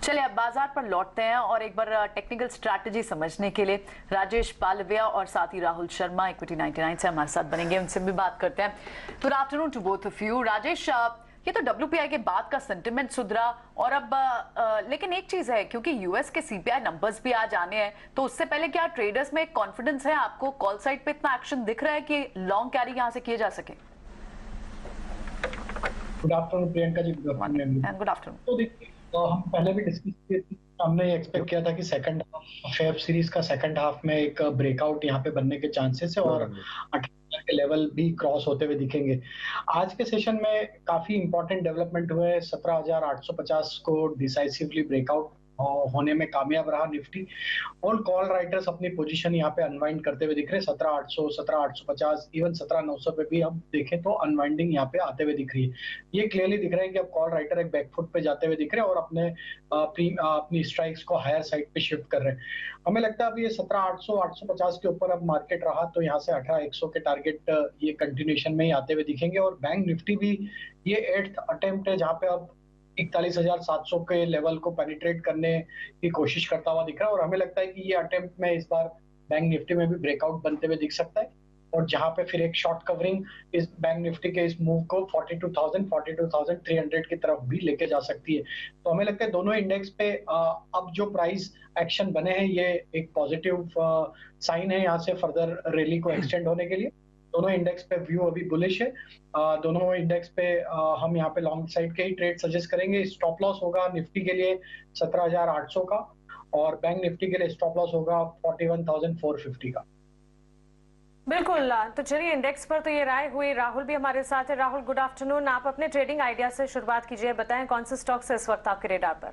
चलिए अब बाजार पर लौटते हैं और एक बार टेक्निकल स्ट्रैटेजी समझने के लिए राजेश पालविया और साथ ही राहुल शर्मा इक्विटी 99 से हमारे साथ बनेंगे, उनसे भी बात करते हैं। Good afternoon to both of you. Rajesh, ये तो WPI के बाद का सेंटिमेंट सुधरा और अब लेकिन एक चीज है, क्योंकि यूएस के CPI नंबर्स भी आज आने हैं, तो उससे पहले क्या ट्रेडर्स में कॉन्फिडेंस है? आपको कॉल साइड पे इतना एक्शन दिख रहा है कि लॉन्ग कैरी यहां से किए जा सके? Good afternoon Priyanka ji. Good afternoon. तो देखिए, हम पहले भी डिस्कस किए थे, हमने एक्सपेक्ट किया था कि सेकंड फेब सीरीज का सेकंड हाफ में एक ब्रेकआउट यहाँ पे बनने के चांसेस है और 18 के लेवल भी क्रॉस होते हुए दिखेंगे। आज के सेशन में काफी इंपॉर्टेंट डेवलपमेंट हुए। 17,850 को डिसाइसिवली ब्रेकआउट होने में कामयाब रहा निफ्टी। ऑल कॉल राइटर्स अपनी पोजीशन यहाँ पे अनवाइंड करते हुए दिख रहे हैं। 17,800, 17,850, इवन 17,900 पे भी हम देखें तो अनवाइंडिंग यहाँ पे आते हुए दिख रही है। ये क्लियरली दिख रहा है कि अब कॉल राइटर एक बैकफुट पे जाते हुए दिख रहे हैं और अपनी स्ट्राइक्स को हायर साइड पे शिफ्ट कर रहे हैं। हमें लगता है अब ये 17,800, 850 के ऊपर अब मार्केट रहा तो यहाँ से 18,100 के टारगेट ये कंटिन्यूएशन में ही आते हुए दिखेंगे। और बैंक निफ्टी भी ये 8th अटेम्प्ट है जहाँ पे अब 41,700 के लेवल को पेनिट्रेट करने की कोशिश करता हुआ दिख रहा है। और हमें लगता है कि ये अटेम्प्ट में इस बार बैंक निफ्टी में भी ब्रेकआउट बनते हुए दिख सकता है और जहां पे फिर एक शॉर्ट कवरिंग इस बैंक निफ्टी के इस मूव को 42,000, 42,300 की तरफ भी लेके जा सकती है। तो हमें लगता है दोनों इंडेक्स पे अब जो प्राइस एक्शन बने हैं ये एक पॉजिटिव साइन है यहाँ से फर्दर रैली को एक्सटेंड होने के लिए। दोनों इंडेक्स पे व्यू अभी बुलिश है। दोनों इंडेक्स पे हम यहाँ पे लॉन्ग साइड के ही ट्रेड सजेस्ट करेंगे। स्टॉप लॉस होगा निफ्टी के लिए 17,800 का और बैंक निफ्टी के लिए स्टॉप लॉस होगा 41,450 का। बिल्कुल, तो चलिए इंडेक्स पर तो ये राय हुई। राहुल भी हमारे साथ है। Rahul, good afternoon. आप अपने ट्रेडिंग आइडिया से शुरुआत कीजिए, बताएं कौन से स्टॉक्स है इस वक्त आपके रेडार पर?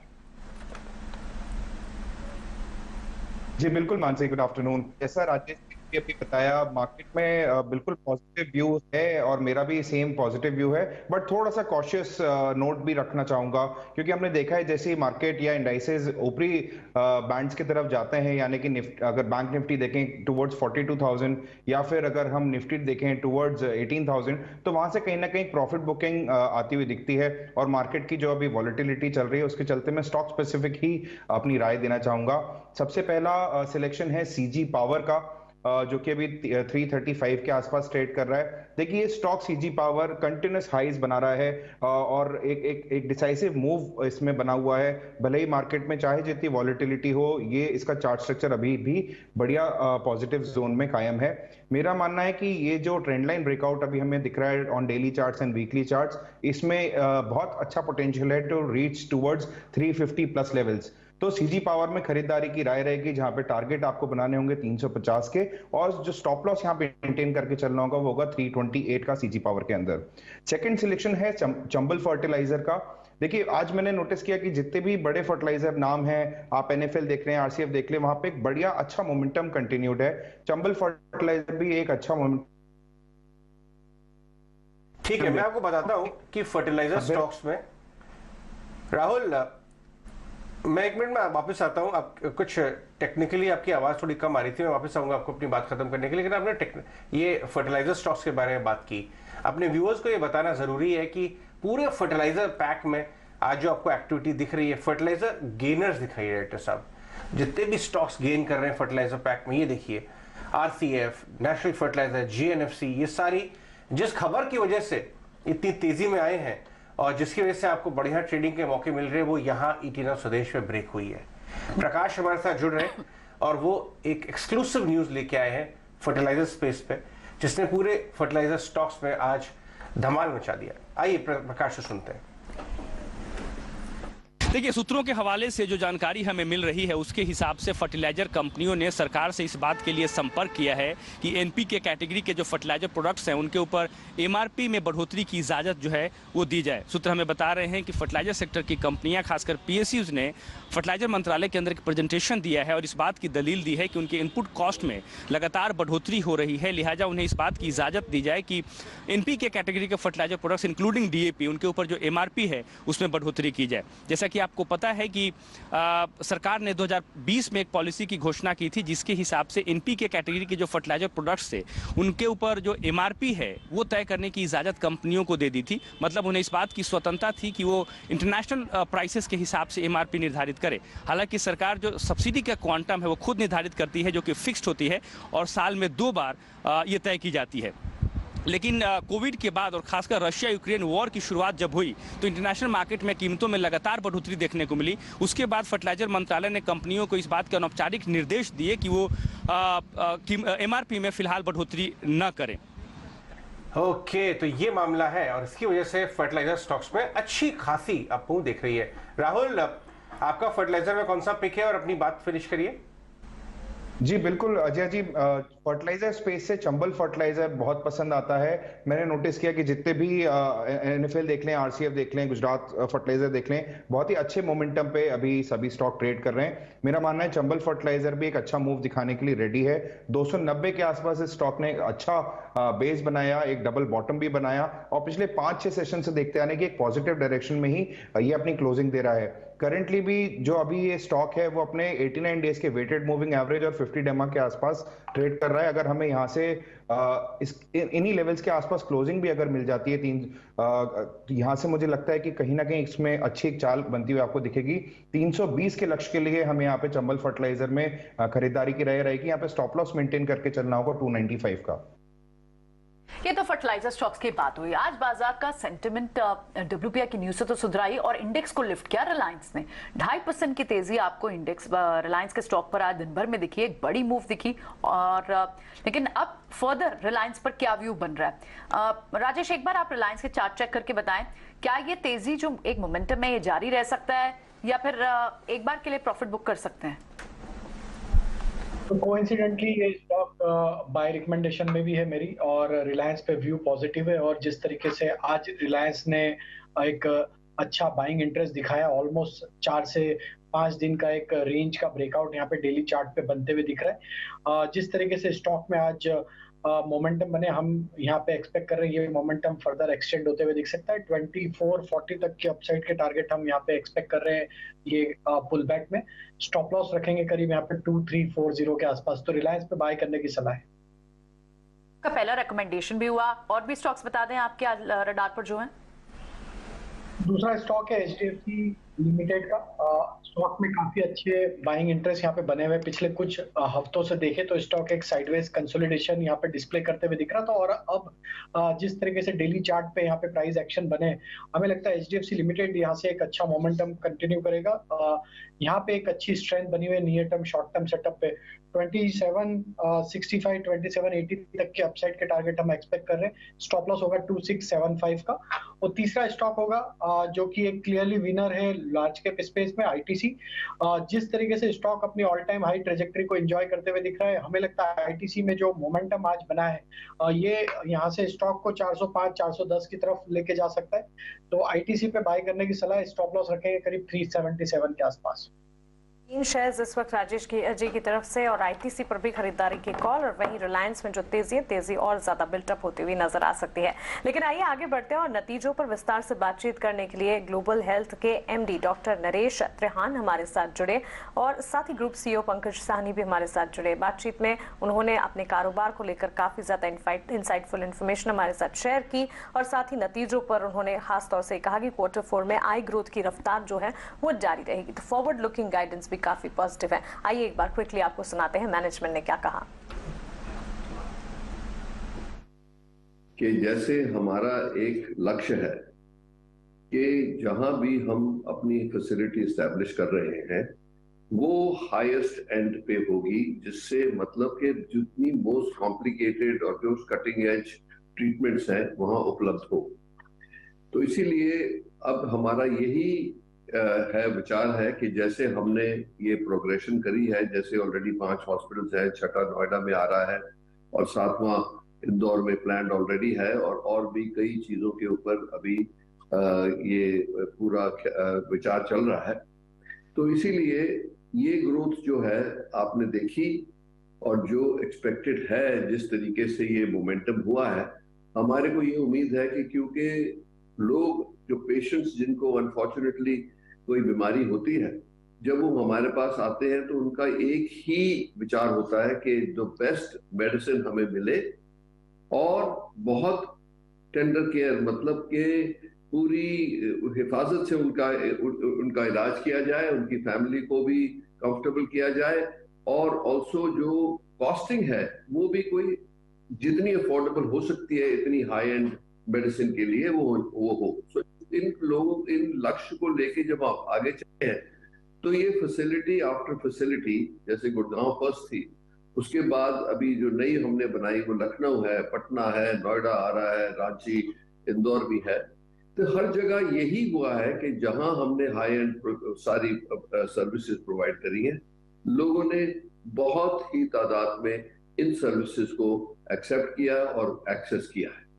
जी बिल्कुल मानसी, गुड आफ्टरनून। जैसा राजेश ने अभी बताया, मार्केट में बिल्कुल पॉजिटिव व्यू है और मेरा भी सेम पॉजिटिव व्यू है, बट थोड़ा सा कॉशियस नोट भी रखना चाहूंगा क्योंकि हमने देखा है जैसे मार्केट या इंडाइसेस ऊपरी बैंड्स की तरफ जाते हैं, यानी कि अगर बैंक निफ्टी देखें टुवर्ड्स 42,000 या फिर अगर हम निफ्टी देखें टुवर्ड्स 18,000, तो वहां से कहीं ना कहीं प्रॉफिट बुकिंग आती हुई दिखती है। और मार्केट की जो अभी वॉलेटिलिटी चल रही है उसके चलते मैं स्टॉक स्पेसिफिक ही अपनी राय देना चाहूंगा। सबसे पहला सिलेक्शन है CG पावर का, जो कि अभी 335 के आसपास ट्रेड कर रहा है। देखिए ये stock CG power continuous highs बना रहा है और एक डिसाइसिव मूव इसमें बना हुआ है। भले ही मार्केट में चाहे जितनी वॉलेटिलिटी हो, ये इसका चार्ट स्ट्रक्चर अभी भी बढ़िया पॉजिटिव जोन में कायम है। मेरा मानना है कि ये जो ट्रेंड लाइन ब्रेकआउट अभी हमें दिख रहा है on daily charts and weekly charts, इसमें बहुत अच्छा पोटेंशियल है to reach towards 350 plus levels. तो CG पावर में खरीदारी की राय रहेगी, जहां पे टारगेट आपको बनाने होंगे 350 के और जो स्टॉप लॉस यहां पे मेंटेन करके चलना होगा वो होगा 328 का CG पावर के अंदर। सेकंड सिलेक्शन है चंबल फर्टिलाइजर का। देखिए आज मैंने नोटिस किया कि जितने भी बड़े फर्टिलाइजर नाम हैं, आप NFL देख रहे हैं, RCF देख रहे हैं, वहां पे एक बढ़िया अच्छा मोमेंटम कंटिन्यूड है। चंबल फर्टिलाइजर भी एक अच्छा मोमेंटम। ठीक है, मैं आपको बताता हूं कि फर्टिलाइजर स्टॉक्स में, राहुल मैं 1 मिनट में वापस आता हूं। आप कुछ टेक्निकली आपकी आवाज थोड़ी कम आ रही थी, मैं वापस आऊंगा आपको अपनी बात खत्म करने के लिए। लेकिन आपने ये फर्टिलाइजर स्टॉक्स के बारे में बात की, अपने व्यूअर्स को ये बताना जरूरी है कि पूरे फर्टिलाइजर पैक में आज जो आपको एक्टिविटी दिख रही है, फर्टिलाइजर गेनर्स दिखाई है डायरेक्टर साहब। जितने भी स्टॉक्स गेन कर रहे हैं फर्टिलाइजर पैक में, ये देखिए RCF, नेशनल फर्टिलाइजर, GNFC, ये सारी जिस खबर की वजह से इतनी तेजी में आए हैं और जिसकी वजह से आपको बढ़िया ट्रेडिंग के मौके मिल रहे हैं, वो यहाँ ET स्वदेश में ब्रेक हुई है। प्रकाश हमारे साथ जुड़ रहे हैं और वो एक एक्सक्लूसिव न्यूज लेके आए हैं फर्टिलाइजर स्पेस पे, जिसने पूरे फर्टिलाइजर स्टॉक्स में आज धमाल मचा दिया। आइए प्रकाश से सुनते हैं। देखिए, सूत्रों के हवाले से जो जानकारी हमें मिल रही है उसके हिसाब से फर्टिलाइजर कंपनियों ने सरकार से इस बात के लिए संपर्क किया है कि NPK कैटेगरी के जो फर्टिलाइजर प्रोडक्ट्स हैं उनके ऊपर MRP में बढ़ोतरी की इजाज़त जो है वो दी जाए। सूत्र हमें बता रहे हैं कि फर्टिलाइजर सेक्टर की कंपनियां, खासकर PSUs ने फर्टिलाइजर मंत्रालय के अंदर एक प्रेजेंटेशन दिया है और इस बात की दलील दी है कि उनके इनपुट कॉस्ट में लगातार बढ़ोतरी हो रही है, लिहाजा उन्हें इस बात की इजाज़त दी जाए कि NPK कैटेगरी के फर्टिलाइजर प्रोडक्ट्स इंक्लूडिंग DAP, उनके ऊपर जो MRP है उसमें बढ़ोतरी की जाए। जैसा कि आपको पता है कि सरकार ने 2020 में एक पॉलिसी की घोषणा की थी जिसके हिसाब से एनपीके कैटेगरी के जो फर्टिलाइजर प्रोडक्ट्स थे उनके ऊपर जो एमआरपी है वो तय करने की इजाज़त कंपनियों को दे दी थी। मतलब उन्हें इस बात की स्वतंत्रता थी कि वो इंटरनेशनल प्राइसेस के हिसाब से एमआरपी निर्धारित करे। हालांकि सरकार जो सब्सिडी का क्वांटम है वो खुद निर्धारित करती है जो कि फिक्स्ड होती है और साल में 2 बार ये तय की जाती है। लेकिन कोविड के बाद और खासकर रशिया यूक्रेन वॉर की शुरुआत जब हुई तो इंटरनेशनल मार्केट में कीमतों में लगातार बढ़ोतरी देखने को मिली। उसके बाद फर्टिलाइजर मंत्रालय ने कंपनियों को इस बात के अनौपचारिक निर्देश दिए कि वो एमआरपी में फिलहाल बढ़ोतरी न करें। ओके, तो ये मामला है और इसकी वजह से फर्टिलाइजर स्टॉक्स में अच्छी खासी अप देख रही है। राहुल, आपका फर्टिलाइजर में कौन सा पिक है और अपनी बात फिनिश करिए। जी बिल्कुल अजय जी, फर्टिलाइजर स्पेस से चंबल फर्टिलाइजर बहुत पसंद आता है। मैंने नोटिस किया कि जितने भी एनएफएल देख लें, आरसीएफ देख लें, गुजरात फर्टिलाइजर देख लें, बहुत ही अच्छे मोमेंटम पे अभी सभी स्टॉक ट्रेड कर रहे हैं। मेरा मानना है चंबल फर्टिलाइजर भी एक अच्छा मूव दिखाने के लिए रेडी है। 290 के आसपास इस स्टॉक ने अच्छा बेस बनाया, एक डबल बॉटम भी बनाया और पिछले 5-6 सेशन से देखते आने की एक पॉजिटिव डायरेक्शन में ही ये अपनी क्लोजिंग दे रहा है। करंटली भी जो अभी ये स्टॉक है वो अपने 89 डेज के वेटेड मूविंग एवरेज और 50 डेमा के आसपास ट्रेड कर रहा है। अगर हमें यहाँ से इन्हीं लेवल्स के आसपास क्लोजिंग भी अगर मिल जाती है यहाँ से मुझे लगता है कि कहीं ना कहीं इसमें अच्छी एक चाल बनती हुई आपको दिखेगी। 320 के लक्ष्य के लिए हमें यहाँ पे चंबल फर्टिलाइजर में खरीदारी की राय रहेगी। यहाँ पे स्टॉप लॉस मेंटेन करके चलना होगा 295 का। ये तो फर्टिलाइजर स्टॉक्स की बात हुई। आज बाजार का सेंटिमेंट डब्ल्यूपीआई की न्यूज से तो सुधराई और इंडेक्स को लिफ्ट किया रिलायंस ने। 2.5% की तेजी आपको इंडेक्स रिलायंस के स्टॉक पर आज दिन भर में दिखी, एक बड़ी मूव दिखी। और लेकिन अब फर्दर रिलायंस पर क्या व्यू बन रहा है? राजेश, एक बार आप रिलायंस के चार्ट चेक करके बताएं, क्या ये तेजी जो एक मोमेंटम है ये जारी रह सकता है या फिर एक बार के लिए प्रॉफिट बुक कर सकते हैं? तो कोइंसिडेंटली ये स्टॉक बाय रिकमेंडेशन में भी है मेरी और रिलायंस पे व्यू पॉजिटिव है। और जिस तरीके से आज रिलायंस ने एक अच्छा बाइंग इंटरेस्ट दिखाया, ऑलमोस्ट 4 से 5 दिन का एक रेंज का ब्रेकआउट यहाँ पे डेली चार्ट पे बनते हुए दिख रहा है। जिस तरीके से स्टॉक में आज मोमेंटम बने, हम यहाँ पे एक्सपेक्ट कर रहे हैं ये मोमेंटम फर्दर एक्सटेंड होते हुए दिख सकता है। 2440 तक के अपसाइड के टारगेट हम यहाँ पे एक्सपेक्ट कर रहे हैं ये पुल बैक में। स्टॉप लॉस रखेंगे करीब यहाँ पे 2340 के आसपास। तो रिलायंस पे बाय करने की सलाह है। का पहला रिकमेंडेशन भी हुआ, और भी स्टॉक्स बता दें आपके रडार पर जो है। दूसरा स्टॉक है एचडीएफसी लिमिटेड का। स्टॉक में काफी अच्छे बाइंग इंटरेस्ट यहाँ पे बने हुए। पिछले कुछ हफ्तों से देखे तो स्टॉक एक साइडवेज कंसोलिडेशन यहाँ पे डिस्प्ले करते हुए दिख रहा था। और अब जिस तरीके से डेली चार्ट पे यहाँ पे प्राइस एक्शन बने, हमें लगता है एचडीएफसी लिमिटेड यहाँ से एक अच्छा मोमेंटम कंटिन्यू करेगा। यहाँ पे एक अच्छी स्ट्रेंथ बनी हुई है near term short term setup पे। 2765 2780 तक के अपसाइड के टारगेट हम एक्सपेक्ट कर रहे हैं। स्टॉप लॉस होगा 2675 का। और तीसरा स्टॉक होगा जो कि एक क्लियरली विनर है लार्ज कैप स्पेस में, आईटीसी। जिस तरीके से स्टॉक अपनी ऑल टाइम हाई ट्रेजेक्टरी को एंजॉय करते हुए दिख रहा है, हमें लगता है आईटीसी में जो मोमेंटम आज बना है ये यहाँ से स्टॉक को 405 410 की तरफ लेके जा सकता है। तो आईटीसी पे बाय करने की सलाह। स्टॉप लॉस रखेंगे करीब 377 के आसपास। 3 शेयर्स इस वक्त राजेश अजय की तरफ से और आईटीसी पर भी खरीदारी की कॉल। और वहीं रिलायंस में जो तेजी और ज्यादा बिल्टअप होती हुई नजर आ सकती है। लेकिन आइए आगे बढ़ते हैं और नतीजों पर विस्तार से बातचीत करने के लिए ग्लोबल हेल्थ के एमडी डॉक्टर नरेश त्रिहान हमारे साथ जुड़े और साथ ही ग्रुप सीईओ पंकज साहनी भी हमारे साथ जुड़े। बातचीत में उन्होंने अपने कारोबार को लेकर काफी ज्यादा इंसाइटफुल इन्फॉर्मेशन हमारे साथ शेयर की और साथ ही नतीजों पर उन्होंने खासतौर से कहा कि Q4 में आई ग्रोथ की रफ्तार जो है वो जारी रहेगी। तो फॉरवर्ड लुकिंग गाइडेंस भी काफी पॉजिटिव है। आइए एक बार क्विकली आपको सुनाते हैं मैनेजमेंट ने क्या कहा। कि जैसे हमारा एक लक्ष्य है कि जहां भी हम अपनी फैसिलिटी एस्टैब्लिश कर रहे हैं वो हाईएस्ट एंड पे होगी, जिससे मतलब कि जितनी मोस्ट कॉम्प्लिकेटेड और जो कटिंग एज ट्रीटमेंट्स हैं वहां उपलब्ध हो। तो इसीलिए अब हमारा यही है विचार है कि जैसे हमने ये प्रोग्रेशन करी है, जैसे ऑलरेडी 5 हॉस्पिटल्स हैं, 6ठा नोएडा में आ रहा है और 7वां इंदौर में प्लान ऑलरेडी है और भी कई चीजों के ऊपर अभी ये पूरा विचार चल रहा है। तो इसीलिए ये ग्रोथ जो है आपने देखी और जो एक्सपेक्टेड है, जिस तरीके से ये मोमेंटम हुआ है, हमारे को ये उम्मीद है कि क्योंकि लोग जो पेशेंट्स जिनको अनफॉर्चुनेटली कोई बीमारी होती है, जब वो हमारे पास आते हैं तो उनका एक ही विचार होता है कि जो बेस्ट मेडिसिन हमें मिले और बहुत टेंडर केयर, मतलब कि पूरी हिफाजत से उनका इलाज किया जाए, उनकी फैमिली को भी कंफर्टेबल किया जाए, और ऑल्सो जो कॉस्टिंग है वो भी कोई जितनी अफोर्डेबल हो सकती है इतनी हाई एंड मेडिसिन के लिए वो हो। So, इन लक्ष्य को लेके जब आप आगे चलते हैं तो ये फैसिलिटी आफ्टर फैसिलिटी, जैसे गुड़गांव फर्स्ट थी, उसके बाद अभी जो नई हमने बनाई वो लखनऊ है, पटना है, नोएडा आ रहा है, रांची, इंदौर भी है। तो हर जगह यही हुआ है कि जहां हमने हाई एंड सारी सर्विसेज प्रोवाइड करी हैं, लोगों ने बहुत ही तादाद में इन सर्विसेज को एक्सेप्ट किया और एक्सेस किया है।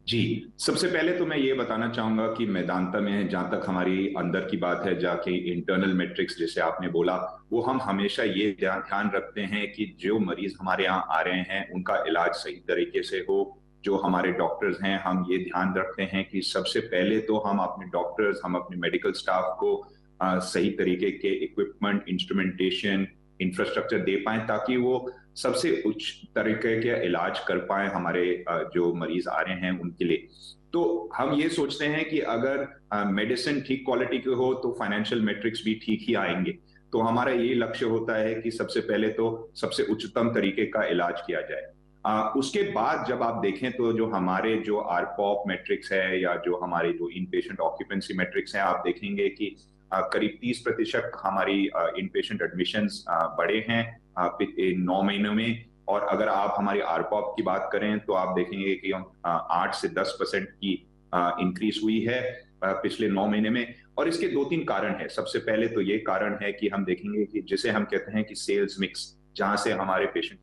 जी, सबसे पहले तो मैं ये बताना चाहूंगा कि मैदानता में जहां तक हमारी अंदर की बात है, जाके इंटरनल मैट्रिक्स जैसे आपने बोला, वो हम हमेशा ये ध्यान रखते हैं कि जो मरीज हमारे यहाँ आ रहे हैं उनका इलाज सही तरीके से हो। जो हमारे डॉक्टर्स हैं, हम ये ध्यान रखते हैं कि सबसे पहले तो हम अपने डॉक्टर्स, हम अपने मेडिकल स्टाफ को सही तरीके के इक्विपमेंट, इंस्ट्रूमेंटेशन, इंफ्रास्ट्रक्चर दे पाए ताकि वो सबसे उच्च तरीके के इलाज कर पाए हमारे जो मरीज आ रहे हैं उनके लिए। तो हम ये सोचते हैं कि अगर मेडिसिन ठीक क्वालिटी की हो तो फाइनेंशियल मैट्रिक्स भी ठीक ही आएंगे। तो हमारा ये लक्ष्य होता है कि सबसे पहले तो सबसे उच्चतम तरीके का इलाज किया जाए। उसके बाद जब आप देखें तो जो हमारे जो आरपॉप मैट्रिक्स है या जो हमारे जो इन पेशेंट ऑक्यूपेंसी मैट्रिक्स हैं, आप देखेंगे कि करीब 30% हमारी इन पेशेंट एडमिशंस बढ़े हैं 9 महीनों में। और अगर आप हमारी आरपॉप की बात करें तो आप देखेंगे कि 8 से 10% की इंक्रीज हुई है पिछले 9 महीने में। और इसके 2-3 कारण है। सबसे पहले तो ये कारण है कि हम देखेंगे कि जिसे हम कहते हैं कि सेल्स मिक्स, जहां से हमारे पेशेंट।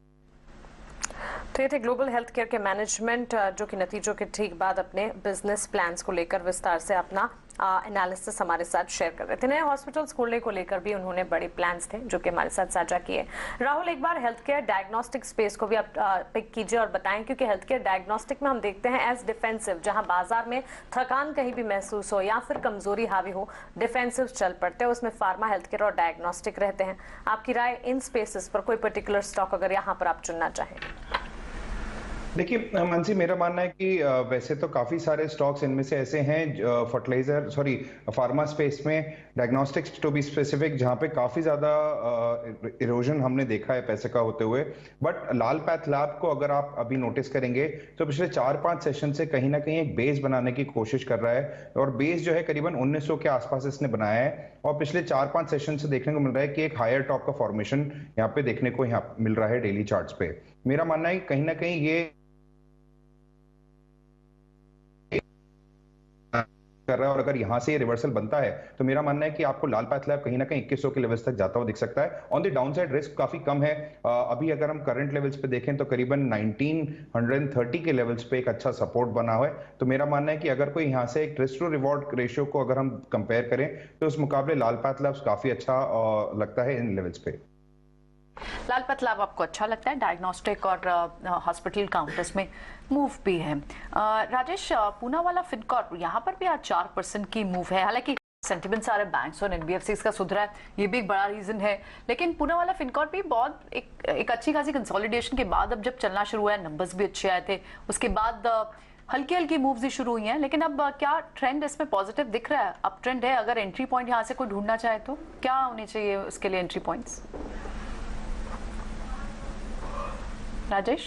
तो ये थे ग्लोबल हेल्थ केयर के मैनेजमेंट जो कि नतीजों के ठीक बाद अपने बिजनेस प्लान्स को लेकर विस्तार से अपना एनालिसिस हमारे साथ शेयर कर रहे थे। नए हॉस्पिटल्स खोलने को लेकर भी उन्होंने बड़े प्लान्स थे जो कि हमारे साथ साझा किए। राहुल, एक बार हेल्थ केयर डायग्नोस्टिक स्पेस को भी आप पिक कीजिए और बताएं, क्योंकि हेल्थ केयर डायग्नोस्टिक में हम देखते हैं एज डिफेंसिव, जहां बाजार में थकान कहीं भी महसूस हो या फिर कमजोरी हावी हो, डिफेंसिव चल पड़ते हैं, उसमें फार्मा, हेल्थ केयर और डायग्नोस्टिक रहते हैं। आपकी राय इन स्पेसेस पर, कोई पर्टिकुलर स्टॉक अगर यहाँ पर आप चुनना चाहें? देखिए मानसी, मेरा मानना है कि वैसे तो काफी सारे स्टॉक्स इनमें से ऐसे हैं फार्मा स्पेस में, डायग्नोस्टिक्स टू बी स्पेसिफिक, जहां पे काफी ज्यादा इरोजन हमने देखा है पैसे का होते हुए। बट लाल पैथ लैब को अगर आप अभी नोटिस करेंगे तो पिछले 4-5 सेशन से कहीं ना कहीं एक बेस बनाने की कोशिश कर रहा है, और बेस जो है करीबन 1900 के आसपास इसने बनाया है। और पिछले 4-5 सेशन से देखने को मिल रहा है कि एक हायर टॉप का फॉर्मेशन यहाँ पे देखने को यहाँ मिल रहा है डेली चार्ट्स पे। मेरा मानना है कि कहीं ना कहीं ये कर रहा है, और अगर यहां से रिवर्सल बनता है तो मेरा मानना है कि आपको लाल पैथ लैब कहीं ना कहीं 2100 के लेवल्स तक जाता हुआ दिख सकता है। ऑन द डाउनसाइड रिस्क काफी कम है। अभी अगर हम करंट लेवल्स पे देखें तो करीबन 1930 के लेवल्स पे एक अच्छा सपोर्ट बना हुआ है। तो मेरा मानना है कि अगर कोई यहां से एक रिस्क टू रिवॉर्ड रेशियो को अगर हम कंपेयर करें तो उस मुकाबले लाल पैथ लैब्स काफी अच्छा लगता है इन लेवल्स पे। लाल पैथ लैब आपको अच्छा लगता है? डायग्नोस्टिक और हॉस्पिटल काउंटर्स में मूव भी है। राजेश, पूनावाला फिनकॉर्प, यहाँ पर भी आज 4% की मूव है। हालांकि सेंटिमेंट सारे बैंक्स और एनबीएफसीज का सुधरा है, ये भी एक बड़ा रीजन है, लेकिन पूनावाला फिनकॉर्प भी बहुत एक अच्छी खासी कंसोलिडेशन के बाद अब जब चलना शुरू हुआ है, नंबर्स भी अच्छे आए थे, उसके बाद हल्की हल्की मूव्स ही शुरू हुई हैं। लेकिन अब क्या ट्रेंड इसमें पॉजिटिव दिख रहा है? अब ट्रेंड है, अगर एंट्री पॉइंट यहाँ से कोई ढूंढना चाहे तो क्या होने चाहिए उसके लिए एंट्री पॉइंट्स? राजेश,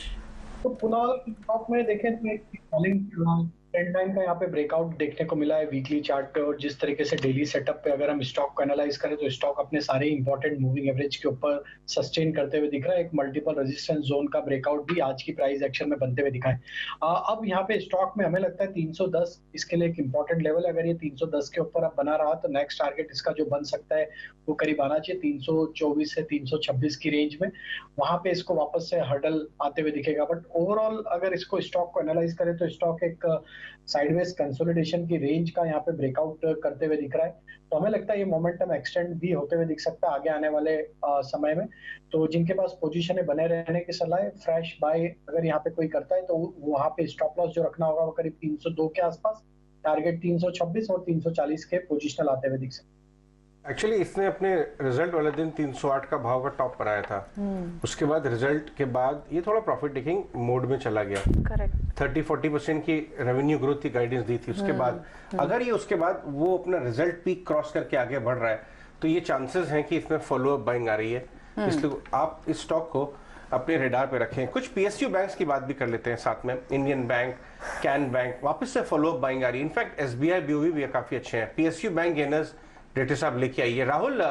तो पूनावाला स्टॉक में देखें तो एक फॉलिंग ट्रेंड लाइन का यहाँ पे ब्रेकआउट देखने को मिला है वीकली चार्ट पे, और जिस तरीके से डेली सेटअप पे अगर हम स्टॉक को एनालाइज करें तो स्टॉक अपने सारे इंपॉर्टेंट मूविंग एवरेज के ऊपर सस्टेन करते हुए दिख रहा है। एक मल्टीपल रेजिस्टेंस जोन का ब्रेकआउट भी आज की प्राइस एक्शन में बनते हुए दिखा है। अब यहाँ पे स्टॉक में हमें लगता है 310 इसके लिए एक इंपॉर्टेंट लेवल है। अगर ये 310 के ऊपर अब बना रहा तो नेक्स्ट टारगेट इसका जो बन सकता है वो करीब आना चाहिए 324 से 326 की रेंज में। वहां पे इसको वापस से हर्डल आते हुए दिखेगा। बट ओवरऑल अगर इसको स्टॉक को एनालाइज करें तो स्टॉक एक साइडवेज कंसोलिडेशन की रेंज का यहाँ पे ब्रेकआउट करते हुए दिख रहा है। तो हमें लगता है ये मोमेंटम एक्सटेंड भी होते हुए दिख सकता है आगे आने वाले समय में। तो जिनके पास पोजीशन है बने रहने की सलाह है। फ्रेश बाय अगर यहाँ पे कोई करता है तो वहां पे स्टॉप लॉस जो रखना होगा वो करीब 302 के आसपास, टारगेट 326 और 340 के पोजिशनल आते हुए दिख सकते हैं। एक्चुअली इसने अपने रिजल्ट वाले दिन 308 का भाव का टॉप बनाया था। उसके बाद रिजल्ट के बाद ये थोड़ा प्रॉफिट टेकिंग मोड में चला गया। करेक्ट। 30-40% की रेवेन्यू ग्रोथ की गाइडेंस दी थी। उसके बाद अगर ये उसके बाद वो अपना रिजल्ट पीक क्रॉस करके आगे बढ़ रहा है तो ये चांसेस हैं कि इसमें फॉलो अप बाइंग आ रही है। इसलिए आप इस स्टॉक को अपने रेडार पे रखें। कुछ पीएसयू बैंक्स की बात भी कर लेते हैं साथ में। इंडियन बैंक, कैन बैंक, वापस से फॉलो अप बाइंग आ रही है। इनफैक्ट एसबीआई, बीओबी भी काफी अच्छे हैं। पीएसयू बैंक गेनर्स डेटा साहब लेके आइए। राहुल,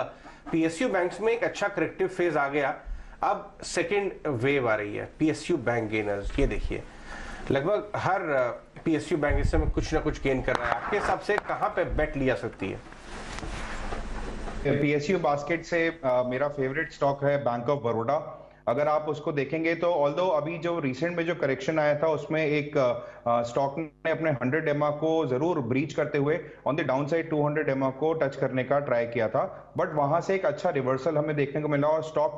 पीएसयू बैंक्स में एक अच्छा करेक्टिव फेज आ गया, अब सेकेंड वेव आ रही है। पीएसयू बैंक गेनर्स, ये देखिए लगभग हर पीएसयू बैंक इस समय कुछ ना कुछ गेन कर रहा है। आपके हिसाब से कहां पे बेट लिया सकती है? पीएसयू बास्केट से मेरा फेवरेट स्टॉक है बैंक ऑफ बड़ौदा। अगर आप उसको देखेंगे तो ऑल्दो अभी जो रिसेंट में जो करेक्शन आया था उसमें एक स्टॉक ने अपने 100 एमआ को जरूर ब्रीच करते हुए ऑन द डाउन साइड 200 एमआ को टच करने का ट्राई किया था, बट वहां से एक अच्छा रिवर्सल हमें देखने को मिला और स्टॉक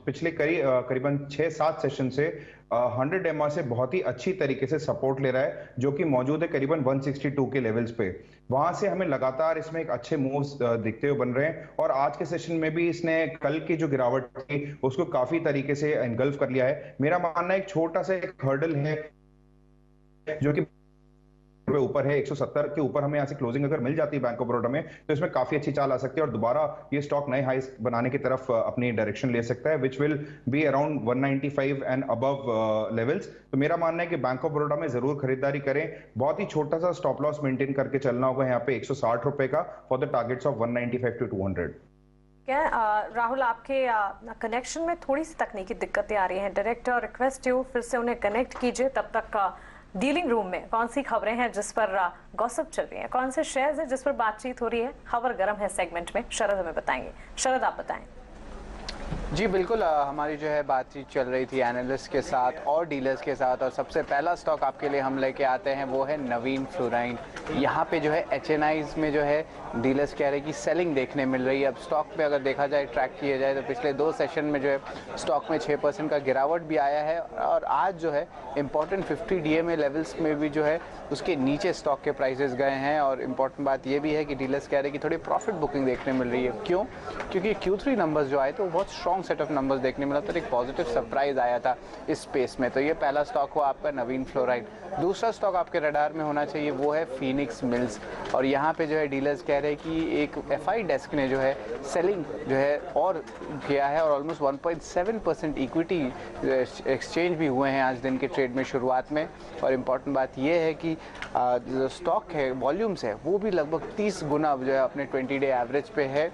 पिछले करीबन 6-7 सेशन से 100 एमआ से बहुत ही अच्छी तरीके से सपोर्ट ले रहा है, जो कि मौजूद है करीबन 162 के लेवल्स पे। वहां से हमें लगातार इसमें एक अच्छे मूव्स दिखते हुए बन रहे हैं और आज के सेशन में भी इसने कल की जो गिरावट थी उसको काफी तरीके से एनगल्फ कर लिया है। मेरा मानना है एक छोटा सा एक हर्डल है जो कि ऊपर है 170 के ऊपर। हमें यहाँ से क्लोजिंग अगर मिल जाती है बैंक ऑफ बड़ौदा में तो इसमें काफी अच्छी चाल आ सकती है और दोबारा ये स्टॉक नए हाइस बनाने की तरफ अपनी डायरेक्शन ले सकता है, which will be around 195 and above levels. तो मेरा मानना है कि बैंक ऑफ बड़ौदा में जरूर खरीदारी करें। बहुत ही छोटा सा स्टॉप लॉस मेंटेन करके चलना होगा यहाँ पे 160 रुपए का for the targets of 195 to 200। क्या राहुल, आपके कनेक्शन में थोड़ी सी तकनीकी दिक्कतें आ रही हैं। डायरेक्ट रिक्वेस्ट यू फिर से उन्हें कनेक्ट कीजिए। तब तक डीलिंग रूम में कौन सी खबरें हैं जिस पर गॉसिप चल रही है, कौन से शेयर्स हैं जिस पर बातचीत हो रही है, खबर गर्म है सेगमेंट में शरद हमें बताएंगे। शरद, आप बताएं। जी बिल्कुल, हमारी जो है बातचीत चल रही थी एनालिस्ट के साथ और डीलर्स के साथ, और सबसे पहला स्टॉक आपके लिए हम लेके आते हैं वो है नवीन फ्लोराइन। यहाँ पे जो है एचएनआईज में जो है डीलर्स कह रहे हैं कि सेलिंग देखने मिल रही है। अब स्टॉक पे अगर देखा जाए, ट्रैक किया जाए तो पिछले 2 सेशन में जो है स्टॉक में 6% का गिरावट भी आया है और आज जो है इंपॉर्टेंट 50 डीएमए लेवल्स में भी जो है उसके नीचे स्टॉक के प्राइसेस गए हैं। और इम्पॉर्टेंट बात ये भी है कि डीलर्स कह रहे हैं कि थोड़ी प्रॉफिट बुकिंग देखने मिल रही है। क्यों? क्योंकि Q3 नंबर्स जो आए तो बहुत स्ट्रॉन्ग सेट ऑफ नंबर्स देखने मिला, तो एक पॉजिटिव सरप्राइज आया था इस स्पेस में। तो ये पहला स्टॉक हुआ आपका नवीन फ्लोराइड। दूसरा स्टॉक आपके रडार में होना चाहिए वो है फीनिक्स मिल्स। और यहाँ पे जो है डीलर्स कह रहे हैं कि एक एफआई डेस्क ने जो है सेलिंग जो है और किया है और ऑलमोस्ट 1.7% इक्विटी एक्सचेंज भी हुए हैं आज दिन के ट्रेड में शुरुआत में। और इम्पॉर्टेंट बात ये है कि जो स्टॉक है, वॉल्यूम्स है, वो भी लगभग 30 गुना जो है अपने 20 डे एवरेज पे है।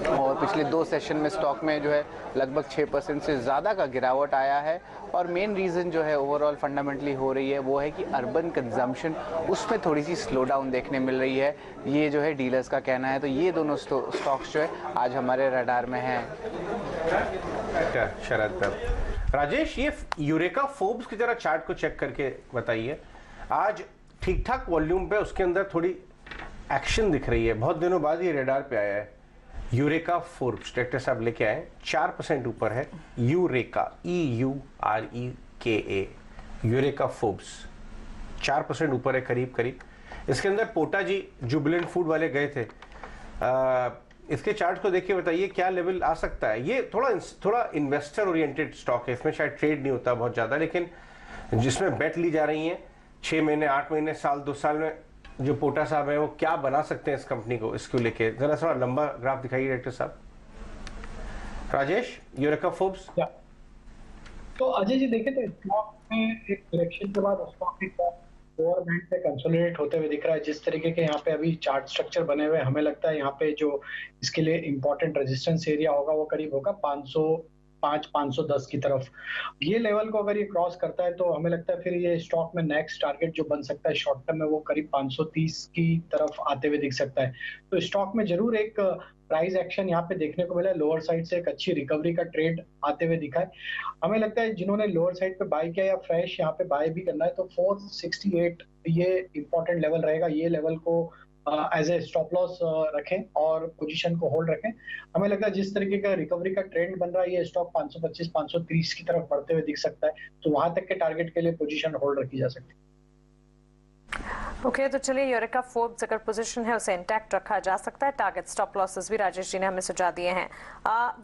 और पिछले 2 सेशन में स्टॉक में जो है लगभग 6% से ज़्यादा का गिरावट आया है। और मेन रीज़न जो है ओवरऑल फंडामेंटली हो रही है वो है कि अर्बन कंजम्पशन उसमें थोड़ी सी स्लो डाउन देखने मिल रही है, ये जो है डीलर्स का कहना है। तो ये दोनों स्टॉक्स जो है आज हमारे रडार में हैं। शरद, राजेश, ये यूरेका फोर्ब्स की जरा चार्ट को चेक करके बताइए। आज ठीक ठाक वॉल्यूम पे उसके अंदर थोड़ी एक्शन दिख रही है, बहुत दिनों बाद ये रडार पे आया है। यूरेका फोर्ब्स डायरेक्टर साहब लेके आए, 4% ऊपर है। यूरेका, EUREKA, यूरेका फोर्ब्स 4% ऊपर है करीब करीब। इसके अंदर पोटा जी जुबिलेंट फूड वाले गए थे। इसके चार्ट को देखिए, बताइए क्या लेवल आ सकता है। ये थोड़ा इन्वेस्टर ओरिएंटेड स्टॉक है, इसमें शायद ट्रेड नहीं होता बहुत ज़्यादा, लेकिन जिसमें बेट ली जा रही है 6 महीने, 8 महीने, साल, 2 साल में जो पोटा साहब है वो क्या बना सकते हैं इस कंपनी को, इसको लेके जरा थोड़ा लंबा ग्राफ दिखाइए डायरेक्टर साहब। Rajesh, eureka Forbes. तो अजय जी देखें तो स्टॉक में एक डायरेक्शन के बाद स्टॉक एक लोअर बैंड पे कंसोलिडेट होते हुए दिख रहा है। जिस तरीके के यहाँ पे अभी चार्ट स्ट्रक्चर बने हुए, हमें लगता है यहाँ पे जो इसके लिए इंपॉर्टेंट रेजिस्टेंस एरिया होगा वो करीब होगा 505-510 की तरफ। ये लेवल को अगर ये क्रॉस करता है तो हमें लगता है फिर ये स्टॉक में नेक्स्ट टारगेट जो बन सकता है शॉर्ट टर्म में वो करीब 530 की तरफ आते हुए दिख सकता है। तो स्टॉक में जरूर एक प्राइस एक्शन यहाँ पे देखने को मिला है। लोअर साइड से एक अच्छी रिकवरी का ट्रेड आते हुए दिखा है। हमें लगता है जिन्होंने लोअर साइड पे बाय किया या फ्रेश यहाँ पे बाय भी करना है तो 468 ये इंपॉर्टेंट लेवल रहेगा। ये लेवल को एज ए स्टॉप लॉस रखें और पोजीशन को होल्ड रखें। हमें लगता है जिस तरीके का रिकवरी का ट्रेंड बन रहा है ये स्टॉक 525-530 की तरफ बढ़ते हुए दिख सकता है, तो वहां तक के टारगेट के लिए पोजीशन होल्ड रखी जा सकती है। ओके, तो चलिए यूरेका फोर्ब्स अगर पोजीशन है उसे इंटैक्ट रखा जा सकता है। टारगेट स्टॉप लॉसेस भी राजेश जी ने हमें सुझाव दिए हैं।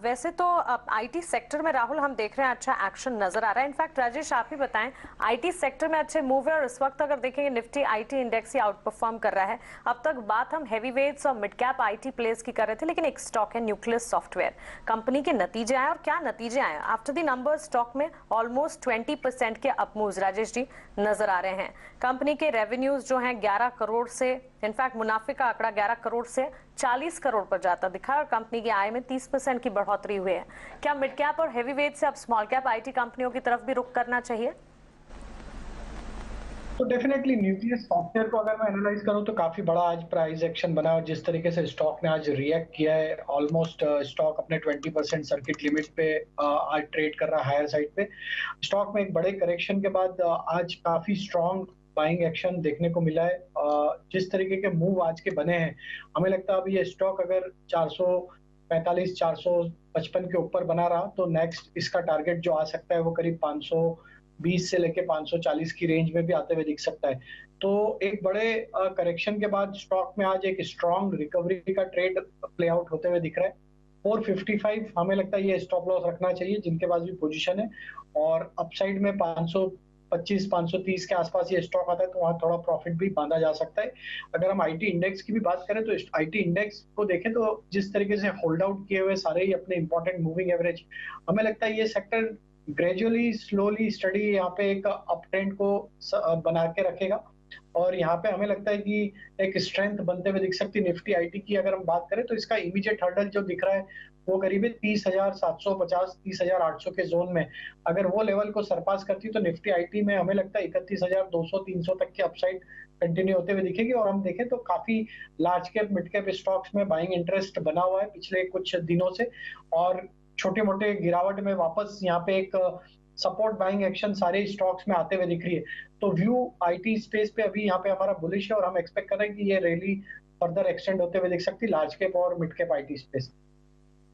वैसे तो आईटी सेक्टर में राहुल हम देख रहे हैं अच्छा एक्शन नजर आ रहा है। इनफैक्ट राजेश आप ही बताएं, आईटी सेक्टर में अच्छे मूव है और इस वक्त अगर देखेंगे Nifty IT index he out perform कर रहा है। अब तक बात हम हैवी वेट्स और मिड कैप आईटी प्लेस की कर रहे थे, लेकिन एक स्टॉक है न्यूक्लियस सॉफ्टवेयर। कंपनी के नतीजे आए और क्या नतीजे आए आफ्टर द नंबर, स्टॉक में ऑलमोस्ट 20% के अप मूव्स राजेश जी नजर आ रहे हैं। कंपनी के रेवेन्यूज जो हैं 11 करोड़ से, इनफैक्ट मुनाफे का आंकड़ा 11 करोड़ से 40 करोड़ पर जाता दिखा और कंपनी की आय में 30% की बढ़ोतरी हुई है। क्या मिड कैप और हेवी वेट से अब स्मॉल कैप आईटी कंपनियों की तरफ भी रुख करना चाहिए? तो डेफिनेटली न्यूक्लियस सॉफ्टवेयर को अगर मैं एनालाइज करूं तो काफी बड़ा आज प्राइस एक्शन बना और जिस तरीके से स्टॉक ने आज रिएक्ट किया है, ऑलमोस्ट स्टॉक अपने 20% सर्किट लिमिट पे आज ट्रेड कर रहा है हायर साइड पे। स्टॉक में एक बड़े करेक्शन के बाद आज काफी स्ट्रॉन्ग बाइंग एक्शन देखने को मिला है। जिस तरीके के मूव आज के बने हैं, हमें लगता है अभी ये स्टॉक अगर 445 455 के ऊपर बना रहा तो नेक्स्ट इसका टारगेट जो आ सकता है वो करीब 520 से लेके 540 की रेंज में भी आते हुए दिख सकता है। तो एक बड़े करेक्शन के बाद स्टॉक में आज एक स्ट्रॉन्ग रिकवरी का ट्रेड प्ले आउट होते हुए दिख रहा है। 455 हमें लगता है ये स्टॉप लॉस रखना चाहिए जिनके पास भी पोजीशन है, और अपसाइड में 525 530 के आसपास ये स्टॉक आता है तो वहाँ थोड़ा प्रॉफिट भी बांधा जा सकता है। अगर हम आईटी इंडेक्स की भी बात करें तो आईटी इंडेक्स को देखें तो जिस तरीके से होल्ड आउट किए हुए सारे ही अपने इंपॉर्टेंट मूविंग एवरेज, हमें लगता है ये सेक्टर ग्रेजुअली स्लोली स्टडी यहाँ पे एक अप ट्रेंड को बना के रखेगा और यहाँ पे हमें लगता है कि एक स्ट्रेंथ बनते हुए दिख सकती है। निफ्टी आईटी की अगर हम बात करें तो इसका इमीडिएट हर्डल जो दिख रहा है वो करीब 30,750 30,800 के जोन में, अगर वो लेवल को सरपास करती तो निफ्टी आईटी में हमें लगता है 31,200 300 तक की अपसाइड कंटिन्यू होते हुए दिखेगी। और हम देखें तो काफी large cap mid cap stocks में बाइंग इंटरेस्ट बना हुआ है पिछले कुछ दिनों से, और छोटे मोटे गिरावट में वापस यहाँ पे एक सपोर्ट बाइंग एक्शन सारे स्टॉक्स में आते हुए दिख रही है। तो व्यू आईटी स्पेस पे अभी यहाँ पे हमारा बुलिश है और हम एक्सपेक्ट कर रहे हैं कि ये रैली फर्दर एक्सटेंड होते हुए दिख सकती है लार्ज कैप और मिड कैप आईटी स्पेस।